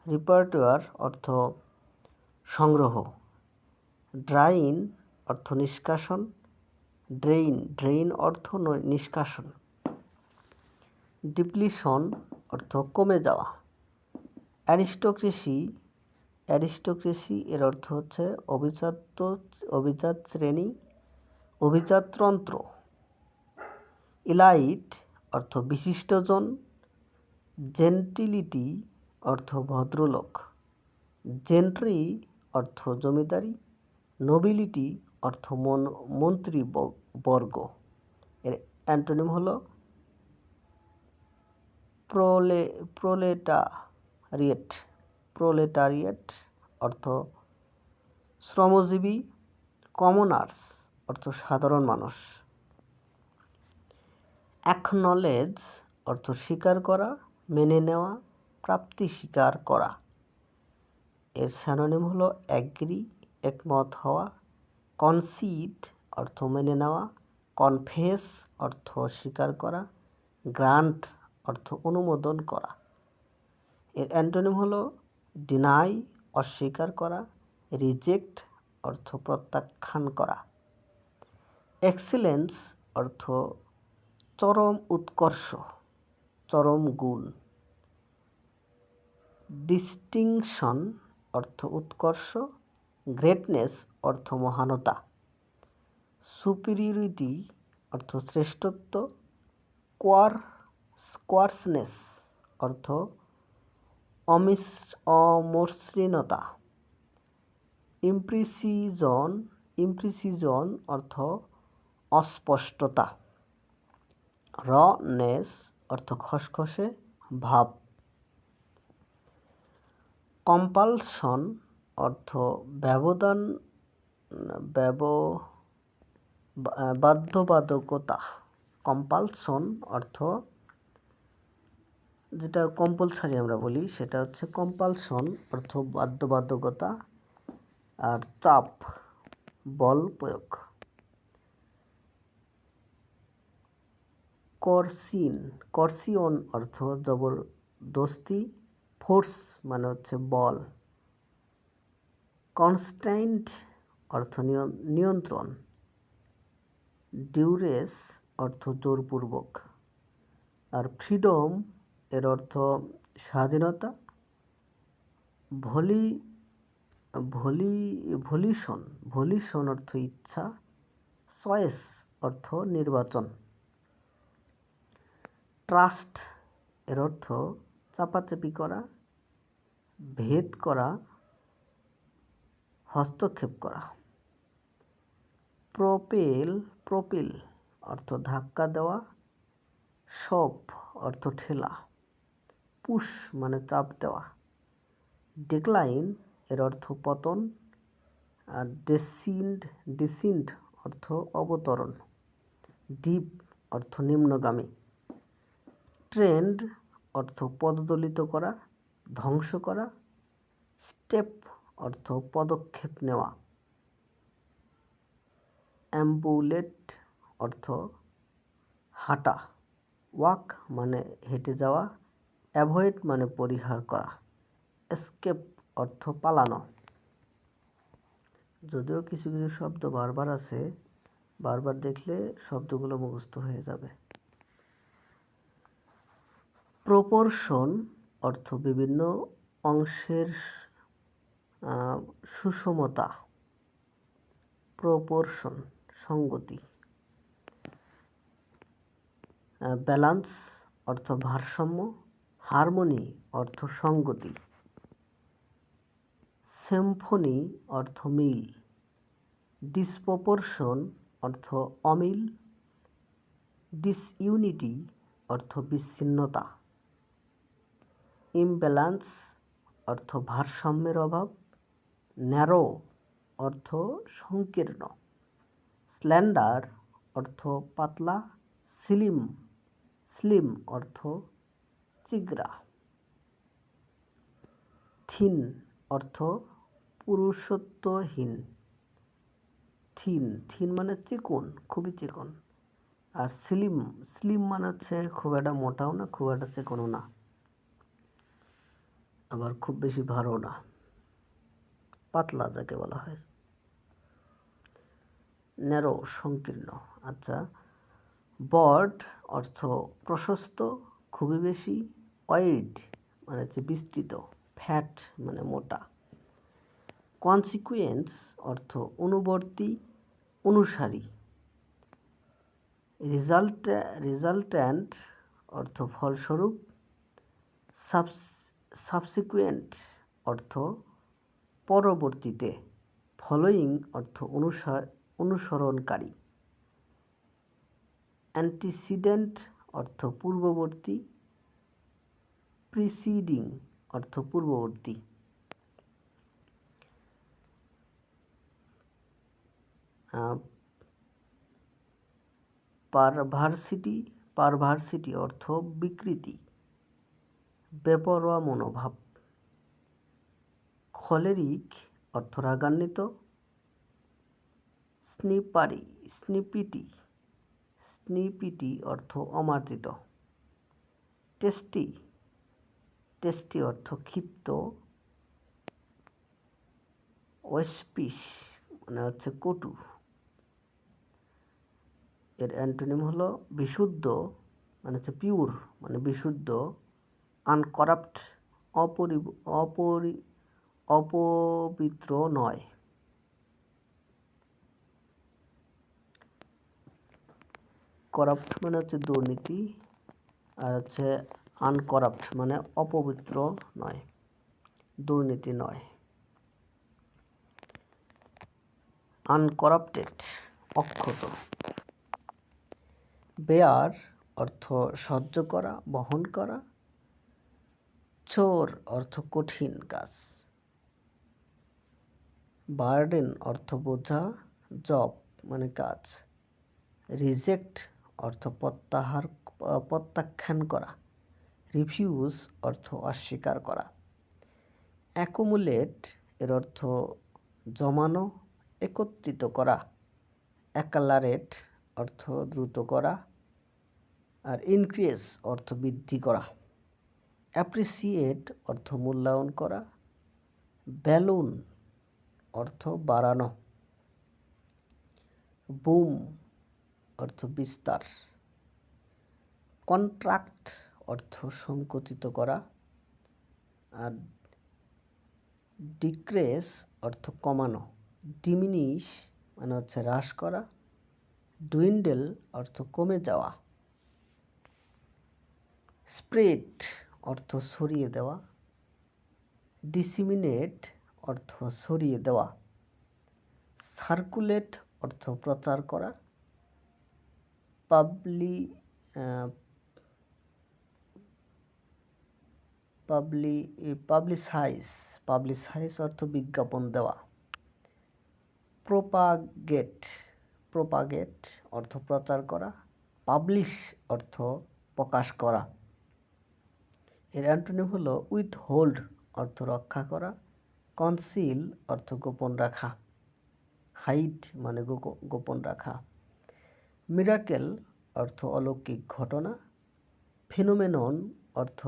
রিপার্টয়ার অর্থ সংগ্রহ, ড্রাইন অর্থ নিষ্কাশন, ড্রেইন অর্থ নিষ্কাশন, ডিপ্লিশন অর্থ কমে যাওয়া, অ্যারিস্টোক্রেসি এর অর্থ হচ্ছে অভিজাত শ্রেণী, অভিজাততন্ত্র, ইলাইট অর্থ বিশিষ্টজন, জেন্টিলিটি অর্থ ভদ্রলোক, জেন্ট্রি অর্থ জমিদারি, নোবিলিটি অর্থ মন্ত্রীবর্গ। এর অ্যান্টোনিম হলো প্রোলেটারিয়েট অর্থ শ্রমজীবী, কমনার্স অর্থ সাধারণ মানুষ, অ্যাকনলেজ অর্থ স্বীকার করা, মেনে নেওয়া, প্রাপ্তি স্বীকার করা। এর স্যানোনিম হলো অ্যাগ্রি একমত হওয়া, কনসিড অর্থ মেনে নেওয়া, কনফেস অর্থ স্বীকার করা, গ্রান্ট অর্থ অনুমোদন করা। এর অ্যান্টোনিম হলো ডিনাই অস্বীকার করা, রিজেক্ট অর্থ প্রত্যাখ্যান করা, এক্সিলেন্স অর্থ চরম উৎকর্ষ, চরম গুণ, ডিস্টিংশন অর্থ উৎকর্ষ, গ্রেটনেস অর্থ মহানতা, সুপিরিয়রিটি অর্থ শ্রেষ্ঠত্ব, কোয়ার্সনেস অর্থ অমসৃণতা, ইমপ্রিসিজন অর্থ অস্পষ্টতা, রনেস অর্থ খসখসে ভাব, কম্পালশন অর্থ বাধ্যবাধকতা, কম্পালশন অর্থ যেটা কম্পালসারি আমরা বলি সেটা হচ্ছে কম্পালশন অর্থ বাধ্যবাধকতা, আর চাপ বল প্রয়োগ। কর্সিয়ন অর্থ জবরদস্তি, ফোর্স মানে হচ্ছে বল, কনস্ট্যান্ট অর্থ নিয়ন্ত্রণ, ডিউরেস অর্থ জোরপূর্বক, আর ফ্রিডম এর অর্থ স্বাধীনতা, ভলিশন অর্থ ইচ্ছা, চয়েস অর্থ নির্বাচন, ট্রাস্ট এর অর্থ চাপাচাপি করা, ভেদ করা, হস্তক্ষেপ করা, প্রোপেল অর্থ ধাক্কা দেওয়া, শপ অর্থ ঠেলা, পুশ মানে চাপ দেওয়া, ডিক্লাইন এর অর্থ পতন, আর ডিসিন্ড অর্থ অবতরণ, ডিপ অর্থ নিম্নগামী, ট্রেন্ড অর্থ পদদলিত করা, ধ্বংস করা, স্টেপ অর্থ পদক্ষেপ নেওয়া, অ্যাম্বুলেট অর্থ হাঁটা, ওয়াক মানে হেঁটে যাওয়া, অ্যাভয়েড মানে পরিহার করা, এসকেপ অর্থ পালানো। যদিও কিছু কিছু শব্দ বারবার আছে, বারবার দেখলে শব্দগুলো মুখস্থ হয়ে যাবে। প্রপোর্শন অর্থ বিভিন্ন অংশের সুষমতা, প্রপোর্শন সঙ্গতি। ব্যালান্স অর্থ ভারসাম্য, হারমোনি অর্থ সঙ্গতি, সিম্ফনি অর্থ মিল, ডিসপ্রপোর্শন অর্থ অমিল, ডিসইউনিটি অর্থ বিচ্ছিন্নতা, ইমব্যালেন্স অর্থ ভারসাম্যের অভাব, ন্যারো অর্থ সংকীর্ণ, স্ল্যান্ডার অর্থ পাতলা, স্লিম অর্থ চিগড়া, থিন অর্থ পুরুষত্বহীন, থিন মানে চিকন, খুবই চিকন, আর স্লিম মানে হচ্ছে খুব একটা মোটাও না, খুব একটা চিকনও না, আবার খুব বেশি ভারও না, পাতলা যাকে বলা হয়। ন্যারো সংকীর্ণ। আচ্ছা, ব্রড অর্থ প্রশস্ত, খুবই বেশি, ওয়াইড মানে হচ্ছে বিস্তৃত, ফ্যাট মানে মোটা, কনসিকুয়েন্স অর্থ অনুবর্তী, অনুসারী, রেজাল্ট্যান্ট অর্থ ফলস্বরূপ, সাবসিকুয়েন্ট অর্থ পরবর্তীতে, ফলোয়িং অর্থ অনুসরণকারী, অ্যান্টিসিডেন্ট অর্থ পূর্ববর্তী, প্রিসিডিং অর্থ পূর্ববর্তী। পারভার্সিটি অর্থ বিকৃতি, বেপরোয়া মনোভাব, খলেরিক অর্থ রাগান্বিত, স্নিপিটি অর্থ অমার্জিত, টেস্টি অর্থ ক্ষিপ্ত, ওয়েসপিস মানে হচ্ছে কটু। এর অ্যান্টোনিম হলো বিশুদ্ধ মানে হচ্ছে পিওর মানে বিশুদ্ধ, আনকরাপ্ট অপবিত্র নয়। করাপ্ট মানে হচ্ছে দুর্নীতি, আর হচ্ছে আনকরাপ্ট মানে অপবিত্র নয়, দুর্নীতি নয়। আনকরাপ্টেড অক্ষত। বেয়ার অর্থ সহ্য করা, বহন করা, চোর অর্থ কঠিন কাজ, বার্ডেন অর্থ বোঝা, জব মানে কাজ, রিজেক্ট অর্থ প্রত্যাখ্যান করা, রিফিউজ অর্থ অস্বীকার করা, অ্যাকুমুলেট এর অর্থ জমানো, একত্রিত করা, অ্যাকালারেট অর্থ দ্রুত করা, আর ইনক্রিজ অর্থ বৃদ্ধি করা, অ্যাপ্রিসিয়েট অর্থ মূল্যায়ন করা, ব্যালুন অর্থ বাড়ানো, বুম অর্থ বিস্তার, কন্ট্রাক্ট অর্থ সংকুচিত করা, আর ডিক্রেস অর্থ কমানো, ডিমিনিশ মানে হচ্ছে হ্রাস করা, ডুইন্ডেল অর্থ কমে যাওয়া, স্প্রেড অর্থ ছড়িয়ে দেওয়া, ডিসিমিনেট অর্থ ছড়িয়ে দেওয়া, সার্কুলেট অর্থ প্রচার করা, পাবলিসাইজ অর্থ বিজ্ঞাপন দেওয়া। প্রোপাগেট অর্থ প্রচার করা। পাবলিশ অর্থ প্রকাশ করা। এর অ্যান্টোনিম হলো উইথহোল্ড অর্থ রক্ষা করা। কনসিল অর্থ গোপন রাখা। হাইড মানে গোপন রাখা। মিরাকেল অর্থ অলৌকিক ঘটনা। ফিনোমেনন অর্থ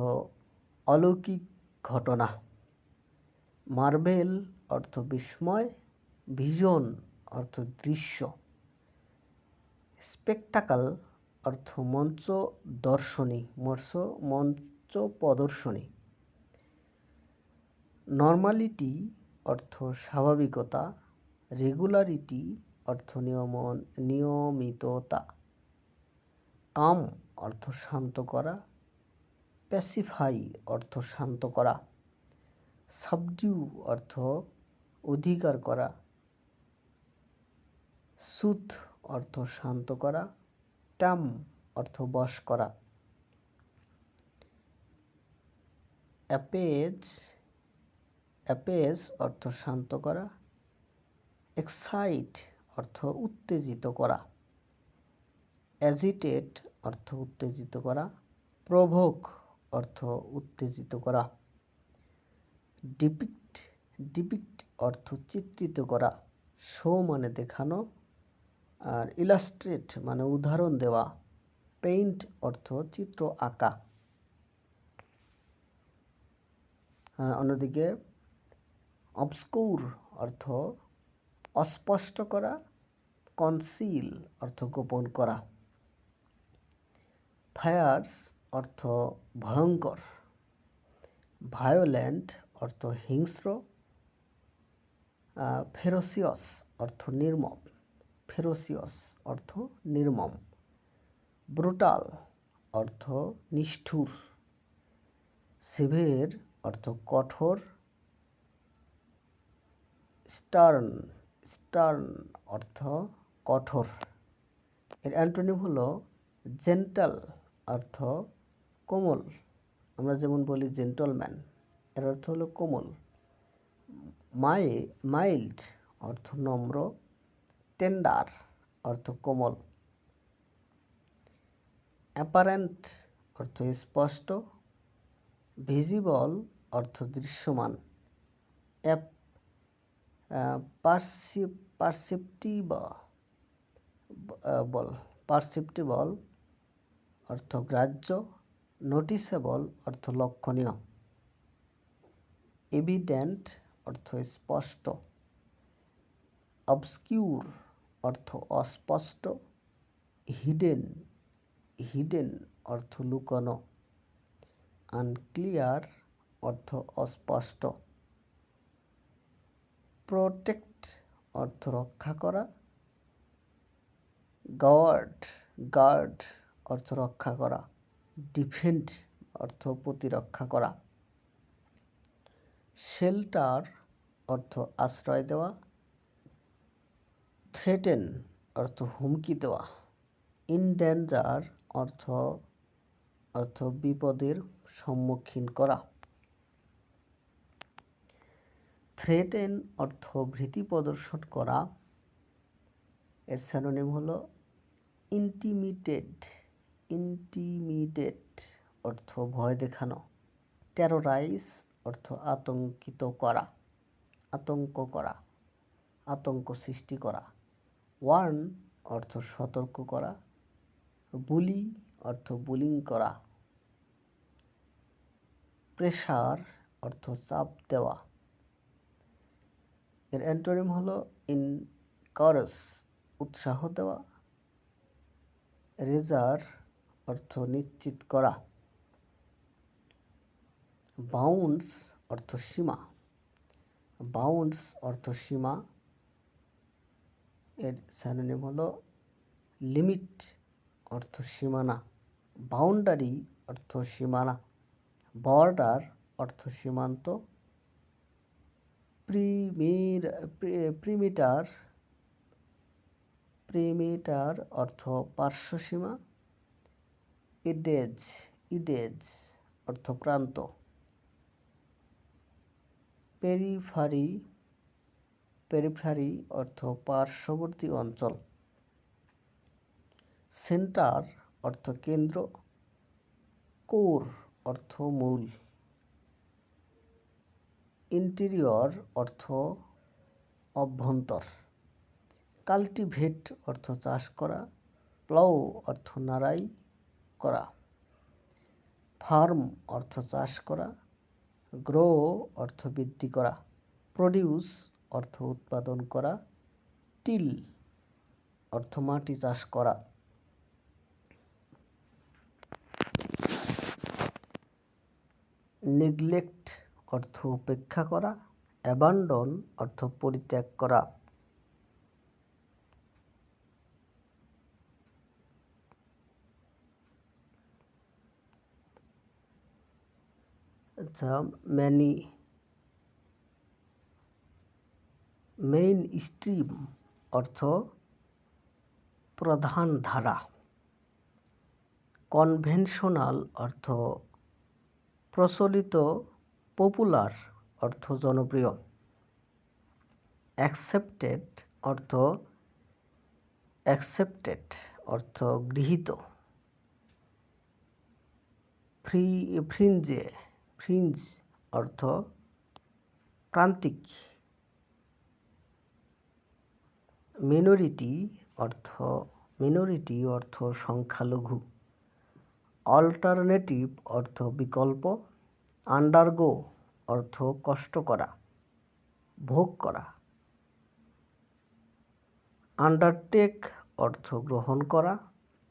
অলৌকিক ঘটনা। মার্ভেল অর্থ বিস্ময়। ভিশন অর্থ দৃশ্য। স্পেকটাকল অর্থ মঞ্চ প্রদর্শনী। নর্মালিটি অর্থ স্বাভাবিকতা। রেগুলারিটি অর্থ নিয়মিততা। কাম অর্থ শান্ত করা। প্যাসিফাই অর্থ শান্ত করা। সাবডিউ অর্থ অধিকার করা। সুথ অর্থ শান্ত করা। টাম অর্থ বশ করা। অ্যাপেজ অর্থ শান্ত করা। এক্সাইট অর্থ উত্তেজিত করা। অ্যাজিটেট অর্থ উত্তেজিত করা। প্রভোক অর্থ উত্তেজিত করা। ডিপিক্ট অর্থ চিত্রিত করা। শো মানে দেখানো, আর ইলাস্ট্রেট মানে উদাহরণ দেওয়া। পেইন্ট অর্থ চিত্র আঁকা। অন্যদিকে অবস্কুর অর্থ অস্পষ্ট করা। কনসিল অর্থ গোপন করা। ফায়ার্স অর্থ ভয়ঙ্কর। ভায়োলেন্ট অর্থ হিংস্র। ফেরোসিয়াস অর্থ নির্মম। ব্রুটাল অর্থ নিষ্ঠুর। সিভিয়ার অর্থ কঠোর। স্টার্ন অর্থ কঠোর। এর অ্যান্টোনিম হলো জেন্টাল অর্থ কোমল। আমরা যেমন বলি জেন্টলম্যান, এর অর্থ হলো কোমল। মাইল্ড অর্থ নম্র। টেন্ডার অর্থ কোমল। অ্যাপারেন্ট অর্থ স্পষ্ট। ভিজিবল অর্থ দৃশ্যমান। পারসেপ্টিবল অর্থ গ্রাহ্য। নোটিসেবল অর্থ লক্ষণীয়। এভিডেন্ট অর্থ স্পষ্ট। অবস্কিউর অর্থ অস্পষ্ট। হিডেন অর্থ লুকানো। আনক্লিয়ার অর্থ অস্পষ্ট। প্রোটেক্ট অর্থ রক্ষা করা। গার্ড অর্থ রক্ষা করা। ডিফেন্ড অর্থ প্রতিরক্ষা করা। শেল্টার অর্থ আশ্রয় দেওয়া। থ্রেটেন অর্থ হুমকি দেওয়া। ইনডেঞ্জার অর্থ বিপদের সম্মুখীন করা। থ্রেটেন অর্থ ভীতি প্রদর্শন করা। এর সিনোনিম হলো ইন্টিমিডেট অর্থ ভয় দেখানো। টেরোরাইজ অর্থ আতঙ্ক সৃষ্টি করা। ওয়ার্ন অর্থ সতর্ক করা। বুলি অর্থ বুলিং করা। প্রেসার অর্থ চাপ দেওয়া। এর অ্যান্টোনিম হলো এনকারেজ উৎসাহ দেওয়া। রেজার অর্থ নিশ্চিত করা। বাউন্ডস অর্থ সীমা। এর সিনোনিম হলো লিমিট অর্থ সীমানা। বাউন্ডারি অর্থ সীমানা। বর্ডার অর্থ সীমান্ত। প্রিমিটার অর্থ পার্শ্বসীমা। ইডেজ অর্থ প্রান্ত। পেরিফেরি অর্থ পার্শ্ববর্তী অঞ্চল। সেন্টার অর্থ কেন্দ্র। কোর অর্থ মূল। ইন্টেরিয়র অর্থ অভ্যন্তর। কাল্টিভেট অর্থ চাষ করা। প্লাউ অর্থ নাড়াই করা। ফার্ম অর্থ চাষ করা। গ্রো অর্থ বৃদ্ধি করা। প্রডিউস অর্থ উৎপাদন করা। টিল অর্থ মাটি চাষ করা। নেগলেক্ট অর্থ উপেক্ষা করা। অ্যাবান্ডন অর্থ পরিত্যাগ করা। আচ্ছা, মেইন স্ট্রিম অর্থ প্রধান ধারা। কনভেনশনাল অর্থ প্রচলিত। পপুলার অর্থ জনপ্রিয়। অ্যাকসেপ্টেড অর্থ গৃহীত। ফ্রিঞ্জ অর্থ প্রান্তিক। মিনরিটি অর্থ সংখ্যালঘু। অল্টারনেটিভ অর্থ বিকল্প। আন্ডারগো অর্থ কষ্ট করা, ভোগ করা। আন্ডারটেক অর্থ গ্রহণ করা।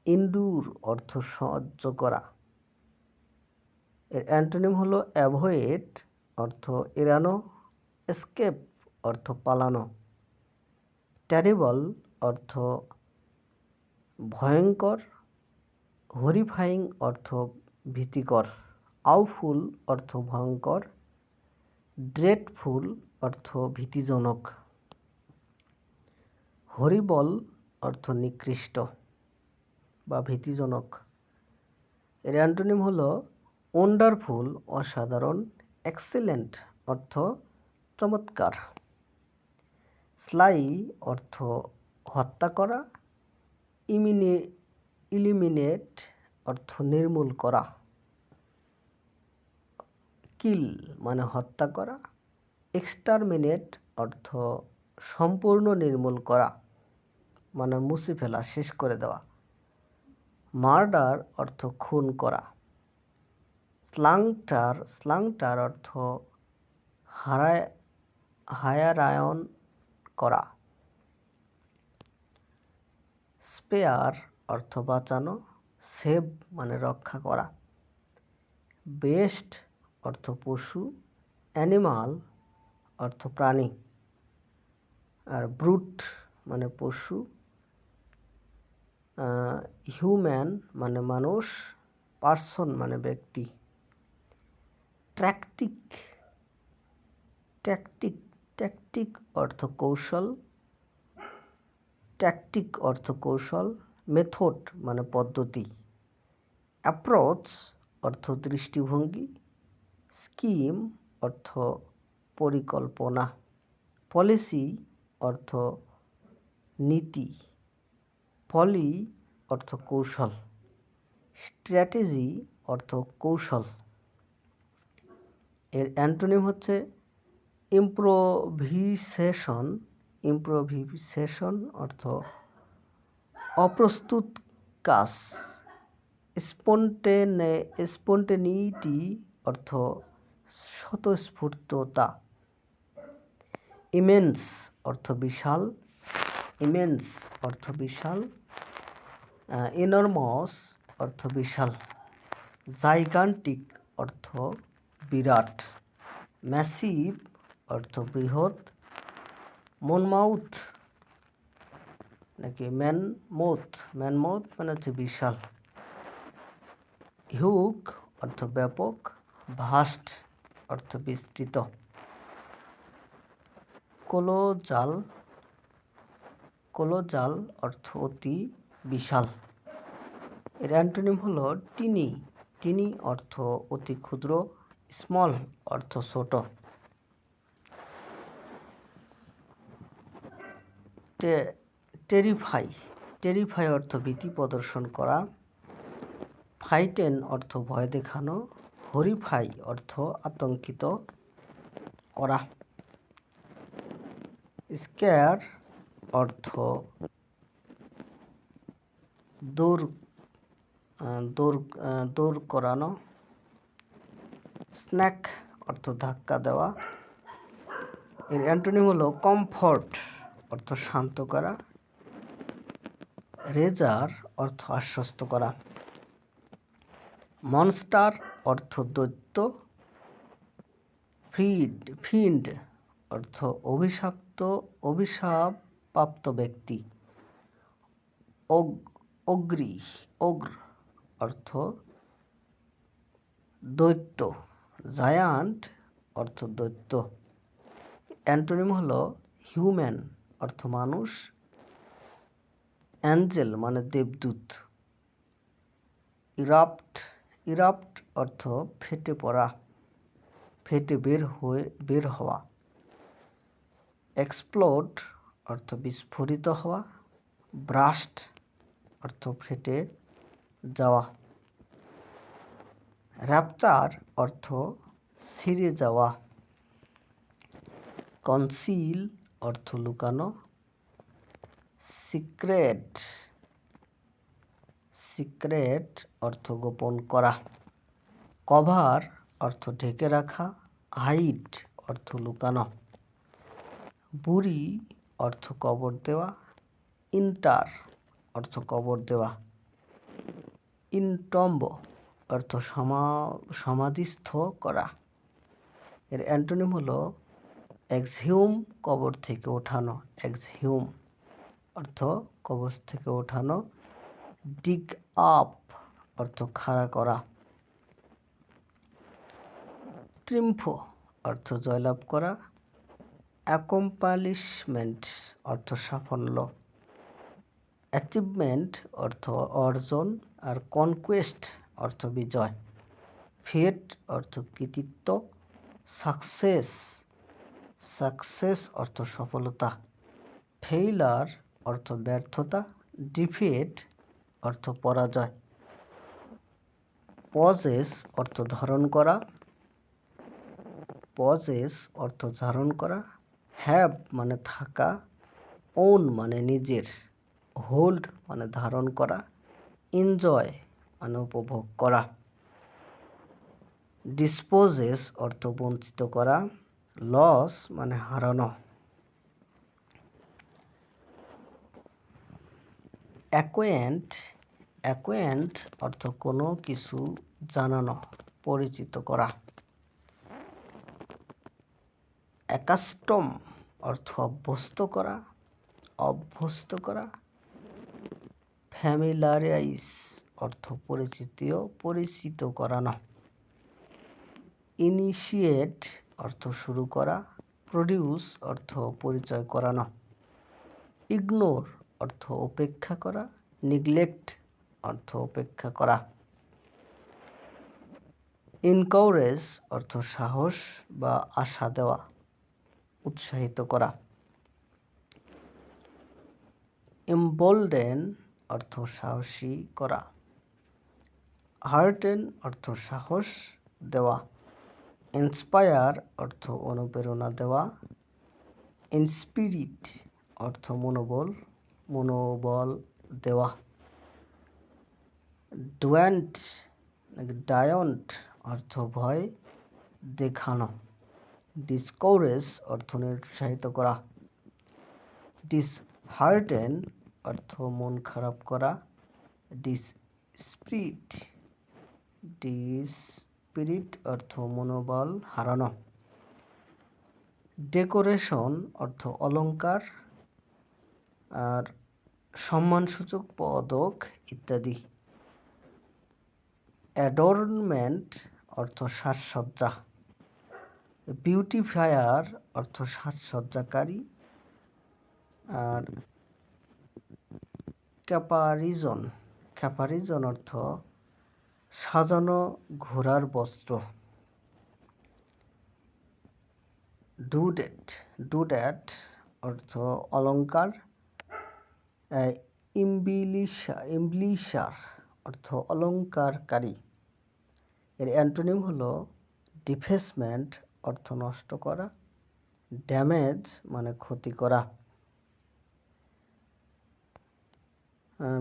ইন্ডুর অর্থ সহ্য করা। এর অ্যান্টোনিম হলো অ্যাভয়েড অর্থ এড়ানো। এসকেপ অর্থ পালানো। টেরিবল অর্থ ভয়ঙ্কর। হরিফাইং অর্থ ভীতিকর। আউফুল অর্থ ভয়ঙ্কর। ড্রেডফুল অর্থ ভীতিজনক। হরিবল অর্থ নিকৃষ্ট বা ভীতিজনক। এর অ্যান্টোনিম হলো ওয়ান্ডারফুল অসাধারণ। এক্সেলেন্ট অর্থ চমৎকার। স্লাই অর্থ হত্যা করা। ইলিমিনেট অর্থ নির্মূল করা। কিল মানে হত্যা করা। এক্সটারমিনেট অর্থ সম্পূর্ণ নির্মূল করা মানে মুছে ফেলা, শেষ করে দেওয়া। মার্ডার অর্থ খুন করা। স্লাংটার অর্থ হায়ারায়ন করা। স্পেয়ার অর্থ বাঁচানো। সেভ মানে রক্ষা করা। বেস্ট অর্থ পশু। অ্যানিমাল অর্থ প্রাণী। আর ব্রুট মানে পশু। হিউম্যান মানে মানুষ। পার্সন মানে ব্যক্তি। ট্যাকটিক অর্থ কৌশল। মেথড মানে পদ্ধতি। অ্যাপ্রোচ অর্থ দৃষ্টিভঙ্গি। স্কিম অর্থ পরিকল্পনা। পলিসি অর্থ নীতি। পলি অর্থ কৌশল। স্ট্র্যাটেজি অর্থ কৌশল। এর অ্যান্টোনিম হচ্ছে ইম্প্রোভিসেশন অর্থ অপ্রস্তুত কাজ। স্পন্টেনিটি অর্থ স্বতঃস্ফূর্ততা। ইমেন্স অর্থ বিশাল। ইনরমস অর্থ বিশাল। জাইগান্টিক অর্থ বিরাট। ম্যাসিভ অর্থ বৃহৎ। মনমাউথ নাকি ম্যানমোথ মানে হচ্ছে বিশাল। হিউগ অর্থ ব্যাপক। ভাস্ট অর্থ বিস্তৃত। কোলোজাল অর্থ অতি বিশাল। এর অ্যান্টোনিম হলো টিনি অর্থ অতি ক্ষুদ্র। স্মল অর্থ ছোট। টেরিফাই, টেরিফাই অর্থ ভীতি প্রদর্শন করা, ফাইটেন অর্থ ভয় দেখানো, হরিফাই অর্থ আতঙ্কিত করা, স্কেয়ার অর্থ দৌড় করানো, স্ন্যাক অর্থ ধাক্কা দেওয়া। এর অ্যান্টোনিম হলো কমফর্ট অর্থ শান্ত করা, রেজার অর্থ আশ্বস্ত করা, মনস্টার অর্থ দৈত্য, ফিন্ড অর্থ অভিশাপপ্রাপ্ত ব্যক্তি, ওগ্র অর্থ দৈত্য, জায়ান্ট অর্থ দৈত্য। অ্যান্টোনিম হলো হিউম্যান অর্থ মানুষ, অ্যাঞ্জেল মানে দেবদূত, ইরাপ্ট অর্থ ফেটে পড়া, ফেটে বের হওয়া, এক্সপ্লোড অর্থ বিস্ফোরিত হওয়া, ব্রাস্ট অর্থ ফেটে যাওয়া, র্যাপচার অর্থ ছিঁড়ে যাওয়া, কনসিল অর্থ লুকানো, সিক্রেট অর্থ গোপন করা, কভার অর্থ ঢেকে রাখা, হাইড অর্থ লুকানো, বুরি অর্থ কবর দেওয়া, ইন্টার অর্থ কবর দেওয়া, ইনটম্ব অর্থ সমাধিস্থ করা। এর অ্যান্টোনিম হলো এক্সহিউম কবর থেকে ওঠানো, এক্সহিউম অর্থ কবর থেকে ওঠানো, ডিগ আপ অর্থ খাড়া করা, ট্রিম্ফো অর্থ জয়লাভ করা, অ্যাকমপ্লিশমেন্ট অর্থ সাফল্য, অ্যাচিভমেন্ট অর্থ অর্জন, আর কনকোয়েস্ট অর্থ বিজয়, ফেট অর্থ কৃতিত্ব, সাকসেস অর্থ সফলতা, ফেইলার অর্থ ব্যর্থতা, ডিফিট অর্থ পরাজয়, পজেস অর্থ ধারণ করা, হ্যাভ মানে থাকা, ওন মানে নিজের, হোল্ড মানে ধারণ করা, এনজয় মানে উপভোগ করা, ডিসপোজেস অর্থ বঞ্চিত করা, লস মানে হারানো, অ্যাকোয়েন্ট অর্থ কোনো কিছু জানানো, পরিচিত করা, অ্যাকাস্টম অর্থ অভ্যস্ত করা, ফ্যামিলারাইজ অর্থ পরিচিত করানো, ইনিশিয়েট অর্থ শুরু করা, প্রডিউস অর্থ পরিচয় করানো, ইগনোর অর্থ উপেক্ষা করা, নিগলেক্ট অর্থ উপেক্ষা করা, এনকারেজ অর্থ সাহস বা আশা দেওয়া, উৎসাহিত করা, এমবোল্ডেন অর্থ সাহসী করা, হার্টেন অর্থ সাহস দেওয়া, ইন্সপায়ার অর্থ অনুপ্রেরণা দেওয়া, ইন্সপিরিট অর্থ মনোবল দেওয়া, ডায়ন্ট অর্থ ভয় দেখানো, ডিসকোরেজ অর্থ নিরুৎসাহিত করা, ডিসহার্টেন অর্থ মন খারাপ করা, ডিসপিরিট অর্থ মনোবল হারানো, ডেকোরেশন অর্থ অলংকার আর সম্মানসূচক পদক ইত্যাদি, অ্যাডর্নমেন্ট অর্থ সাজসজ্জা, বিউটিফায়ার অর্থ সাজসজ্জাকারী, আর ক্যাপারিজন অর্থ সাজানো ঘোড়ার বস্ত্র, ডুডেট অর্থ অলংকার, ইমব্লিশার অর্থ অলঙ্কারকারী। এর অ্যান্টোনিম হলো ডিফেসমেন্ট অর্থ নষ্ট করা, ড্যামেজ মানে ক্ষতি করা।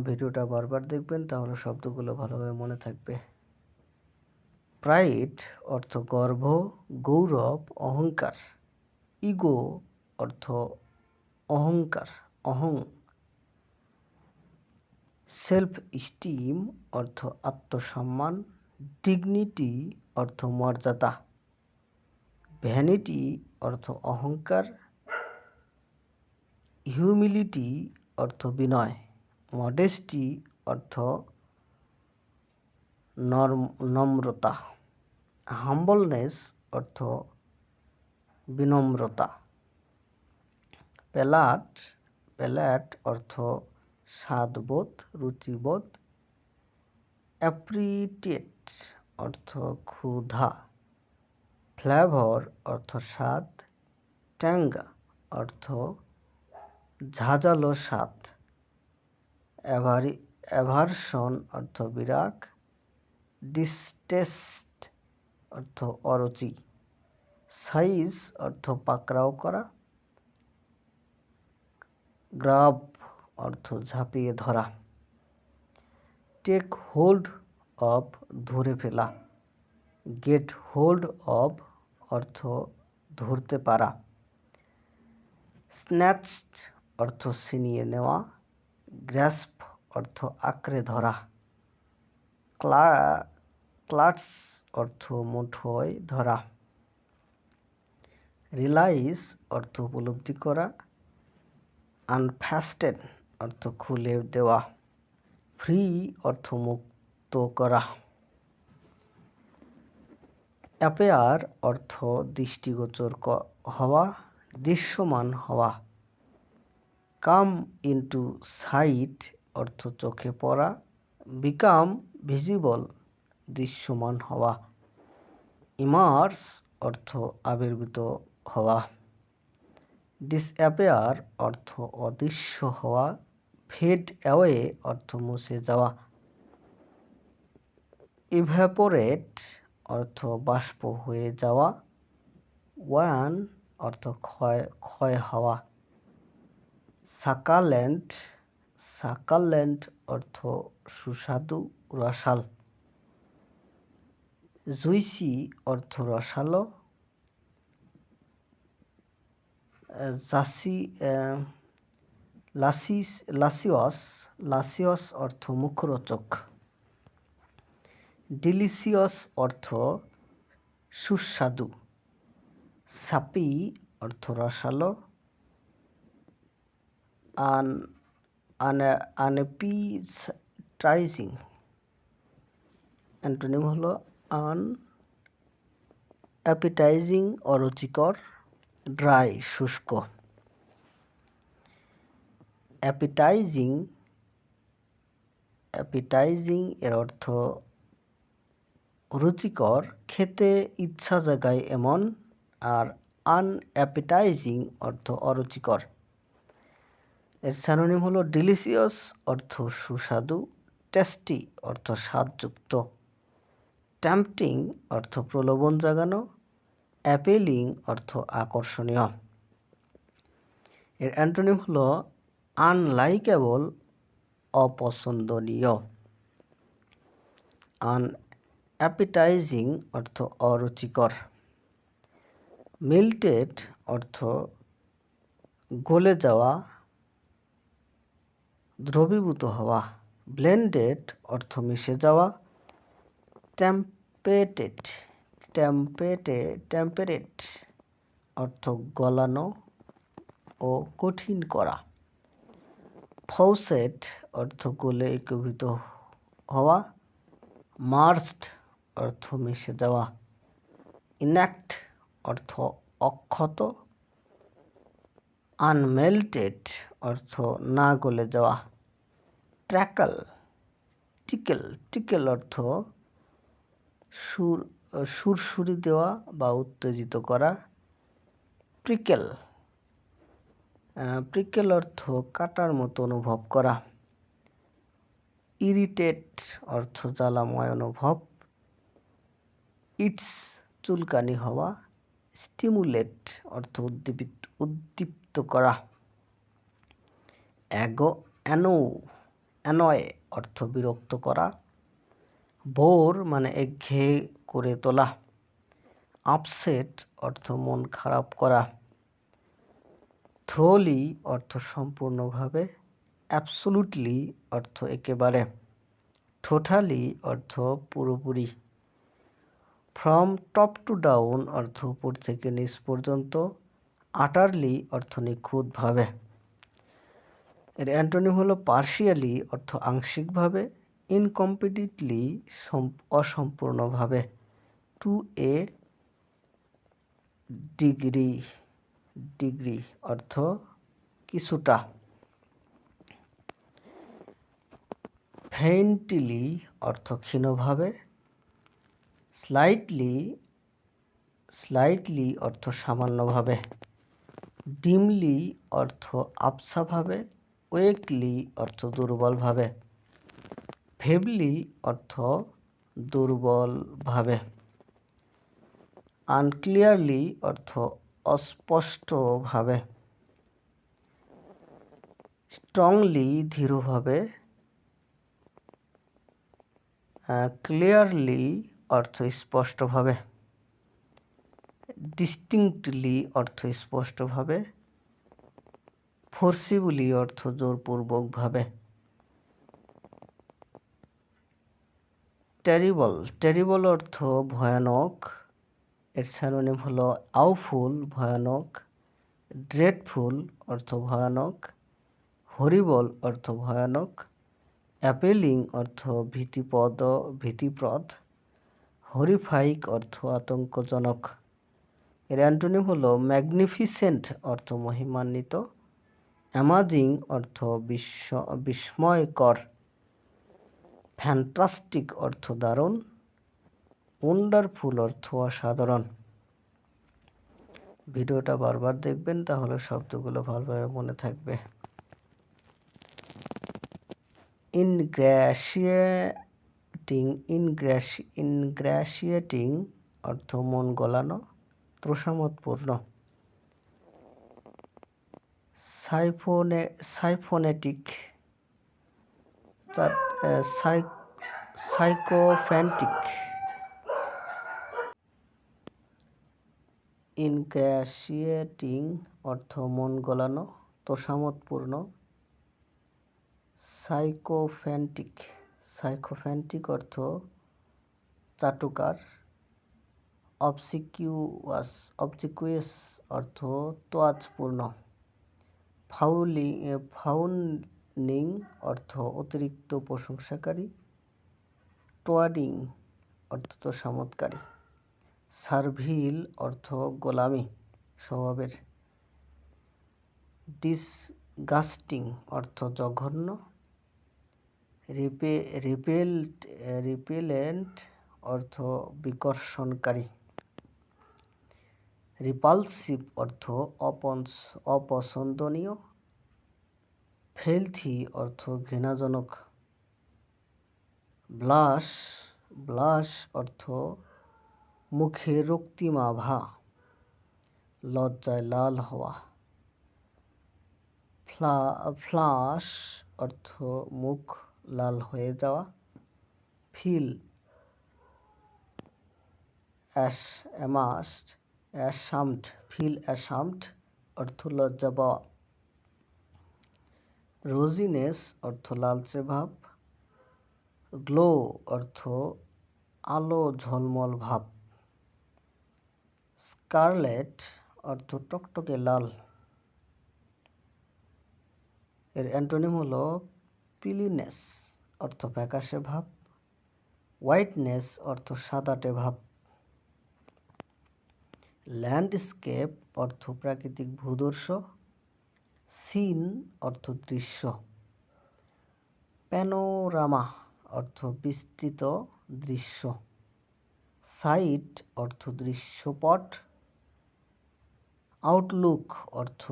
ভিডিওটা বারবার দেখবেন, তাহলে শব্দগুলো ভালোভাবে মনে থাকবে। প্রাইড অর্থ গর্ব, গৌরব, অহংকার। ইগো অর্থ অহংকার, অহং। সেলফ স্টিম অর্থ আত্মসম্মান, ডিগনিটি অর্থ মর্যাদা, ভ্যানিটি অর্থ অহংকার, হিউমিলিটি অর্থ বিনয়, মডেস্টি অর্থ নম্রতা, হাম্বলনেস অর্থ বিনম্রতা, প্যালাট অর্থ স্বাদবোধ, রুচিবোধ, অ্যাপ্রিটিয়েট অর্থ ক্ষুধা, ফ্লেভার অর্থ স্বাদ, ট্যাঙ্গা অর্থ ঝাঁঝালো স্বাদ, অ্যাভারশন অর্থ বিরাগ, ডিসটেস্ট অর্থ অরুচি, সাইজ অর্থ পাকড়াও করা, গ্রাব অর্থ ঝাঁপিয়ে ধরা, টেক হোল্ড অফ ধরে ফেলা, গেট হোল্ড অফ অর্থ ধরতে পারা, স্ন্যাচড অর্থ ছিনিয়ে নেওয়া, গ্র্যাস্প অর্থ আঁকড়ে ধরা, ক্লাটস অর্থ মুঠোয় ধরা, রিলাইজ অর্থ উপলব্ধি করা, আনফ্যাস্টেন অর্থ খুলে দেওয়া, ফ্রি অর্থ মুক্ত করা, অ্যাপেয়ার অর্থ দৃষ্টিগোচর হওয়া, দৃশ্যমান হওয়া, কাম ইনটু সাইট অর্থ চোখে পড়া, বিকাম ভিজিবল দৃশ্যমান হওয়া, ইমার্স অর্থ আবির্ভূত হওয়া, ডিসঅ্যাপেয়ার অর্থ অদৃশ্য হওয়া, ফেড অ্যাওয়ে অর্থ মুছে যাওয়া, ইভ্যাপোরেট অর্থ বাষ্প হয়ে যাওয়া, ওয়ান অর্থ ক্ষয় হওয়া, সাকালেন্ট অর্থ সুস্বাদু, রসাল, জুইসি অর্থ রসালো, লাসিয়াস অর্থ মুখরোচক, ডিলিশিয়াস অর্থ সুস্বাদু, সাপি অর্থ রসালো, আনএপিটাইজিং অ্যান্টোনিম হলো আনঅ্যাপিটাইজিং অরুচিকর, ড্রাই শুষ্ক। অ্যাপিটাইজিং এর অর্থ রুচিকর, খেতে ইচ্ছা জাগায় এমন, আর আনঅ্যাপিটাইজিং অর্থ অরুচিকর। এর স্যানোনিম হলো ডিলিশিয়াস অর্থ সুস্বাদু, টেস্টি অর্থ স্বাদযুক্ত, টেম্পটিং অর্থ প্রলোভন জাগানো, অ্যাপেলিং অর্থ আকর্ষণীয়। এর অ্যান্টোনিম হলো আনলাইকেবল অপছন্দনীয়, আনঅ্যাপিটাইজিং অর্থ অরুচিকর, মেল্টেড অর্থ গলে যাওয়া, দ্রবীভূত হওয়া, ব্লেন্ডেড অর্থ মিশে যাওয়া, টেম্পারেট অর্থ গলানো ও কঠিন করা, ফৌসেট অর্থ গলে একীভূত হওয়া, মার্জড অর্থ মিশে যাওয়া, ইনঅ্যাক্ট অর্থ অক্ষত, আনমেল্টেড অর্থ না গলে যাওয়া, টিকেল অর্থ সুরসুরি দেওয়া বা উত্তেজিত করা, প্রিকেল প্রিকেল অর্থ কাটার মতো অনুভব করা। ইরিটেট অর্থ জ্বালাময় অনুভব। ইটস চুলকানি হওয়া। স্টিমুলেট অর্থ উদ্দীপ্ত করা। অ্যানয় অর্থ বিরক্ত করা। বোর মানে একঘেয়ে করে তোলা। আপসেট অর্থ মন খারাপ করা। থ্রোলি অর্থ সম্পূর্ণভাবে। অ্যাবসোলুটলি অর্থ একেবারে। টোটালি অর্থ পুরোপুরি। ফ্রম টপ টু ডাউন অর্থ উপর থেকে নিচ পর্যন্ত। আটারলি অর্থ নিখুঁতভাবে। এর অ্যান্টোনিম হলো পার্শিয়ালি অর্থ আংশিকভাবে। ইনকমপ্লিটলি অসম্পূর্ণভাবে। টু এ ডিগ্রি অর্থ কিছুটা। ফেইন্টলি অর্থ ক্ষীণভাবে। স্লাইটলি অর্থ সামান্যভাবে। ডিমলি অর্থ আবছাভাবে। ওয়েকলি অর্থ দুর্বলভাবে। ফেবলি অর্থ দুর্বলভাবে। আনক্লিয়ারলি অর্থ অস্পষ্টভাবে। স্ট্রংলি দৃঢ়ভাবে। ক্লিয়ারলি অর্থ স্পষ্টভাবে। ডিস্টিংক্টলি অর্থ স্পষ্টভাবে। ফোর্সিবলি অর্থ জোরপূর্বকভাবে। টেরিবল অর্থ ভয়ানক। এর সিনোনিম হলো আউফুল ভয়ানক। ড্রেডফুল অর্থ ভয়ানক। হরিবল অর্থ ভয়ানক। অ্যাপেলিং অর্থ ভীতিপ্রদ। হরিফাইক অর্থ আতঙ্কজনক। এর অ্যান্টোনিম হলো ম্যাগনিফিসেন্ট অর্থ মহিমান্বিত। অ্যামাজিং অর্থ বিস্ময়কর। ফ্যান্টাস্টিক অর্থ দারুণ। ওয়ান্ডারফুল অর্থ অসাধারণ। ভিডিওটা বারবার দেখবেন, তাহলে শব্দগুলো ভালোভাবে মনে থাকবে। ইনগ্র্যাশিয়েটিং অর্থ মন গলানো, তোষামোদপূর্ণ। সাইফোনেটিক সাইকোফ্যান্টিক। ইনগ্র্যাশিয়েটিং অর্থ মন গলানো, তোষামোদপূর্ণ। সাইকোফ্যান্টিক অর্থ চাটুকার। অবসিকুয়াস অর্থ তোয়াজপূর্ণ। ফাউনিং অর্থ অতিরিক্ত প্রশংসাকারী। টোয়াডিং অর্থ তোষামোদকারী। সার্ভিল অর্থ গোলামি স্বভাবের। ডিসগাস্টিং অর্থ জঘন্য। রিপেলেন্ট অর্থ বিকর্ষণকারী। রিপালসিভ অর্থ অপছন্দনীয়। ফিলথি অর্থ ঘৃণাজনক। ব্লাশ অর্থ মুখে রক্তিমাভা, লজ্জায় লাল হওয়া। ফ্লাশ অর্থ মুখ লাল হয়ে যাওয়া। ফিল অ্যাশামড অর্থ লজ্জা পাওয়া। রোজিনেস অর্থ লালচে ভাব। গ্লো অর্থ আলো ঝলমল ভাব। স্কারলেট অর্থ টকটকে লাল। এর অ্যান্টোনিম হলো পিলিনেস অর্থ ফ্যাকাশে ভাব। হোয়াইটনেস অর্থ সাদাটে ভাব। ল্যান্ডস্কেপ অর্থ প্রাকৃতিক ভূদৃশ্য। সিন অর্থ দৃশ্য। প্যানোরামা অর্থ বিস্তৃত দৃশ্য। সাইট অর্থ দৃশ্যপট। আউটলুক অর্থ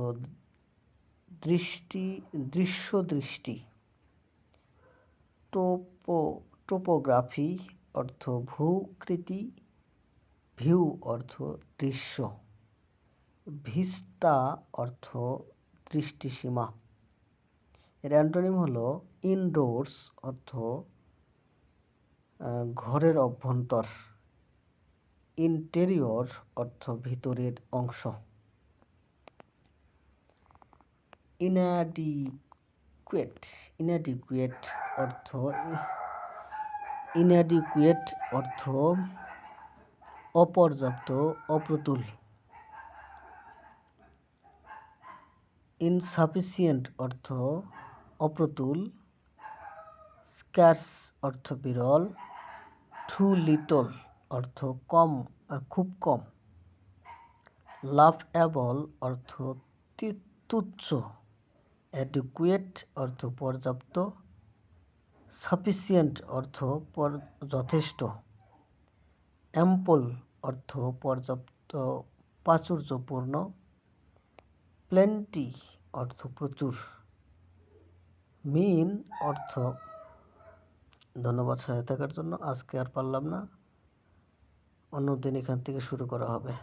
দৃষ্টি। টোপোগ্রাফি অর্থ ভূকৃতি, ভিউ অর্থ দৃশ্য, ভিস্তা অর্থ দৃষ্টিসীমা। এর অ্যান্টোনিম হলো ইনডোর্স অর্থ ঘরের অভ্যন্তর, ইন্টেরিয়র অর্থ ভিতরের অংশ। ইনঅ্যাডিকুয়েট অর্থ অপর্যাপ্ত, অপ্রতুল। ইনসাফিসিয়েন্ট অর্থ অপ্রতুল, স্ক্যার্স অর্থ বিরল, টু লিটল অর্থ খুব কম, লাফএবল অর্থ তুচ্ছ, অ্যাডিকুয়েট অর্থ পর্যাপ্ত, সাফিসিয়েন্ট অর্থ যথেষ্ট, অ্যাম্পল অর্থ পর্যাপ্ত, প্রাচুর্যপূর্ণ, প্লেন্টি অর্থ প্রচুর, মিন অর্থ। ধন্যবাদ সহায়তা থাকার জন্য। আজকে আর পারলাম না, অন্যদিন এখান থেকে শুরু করা হবে।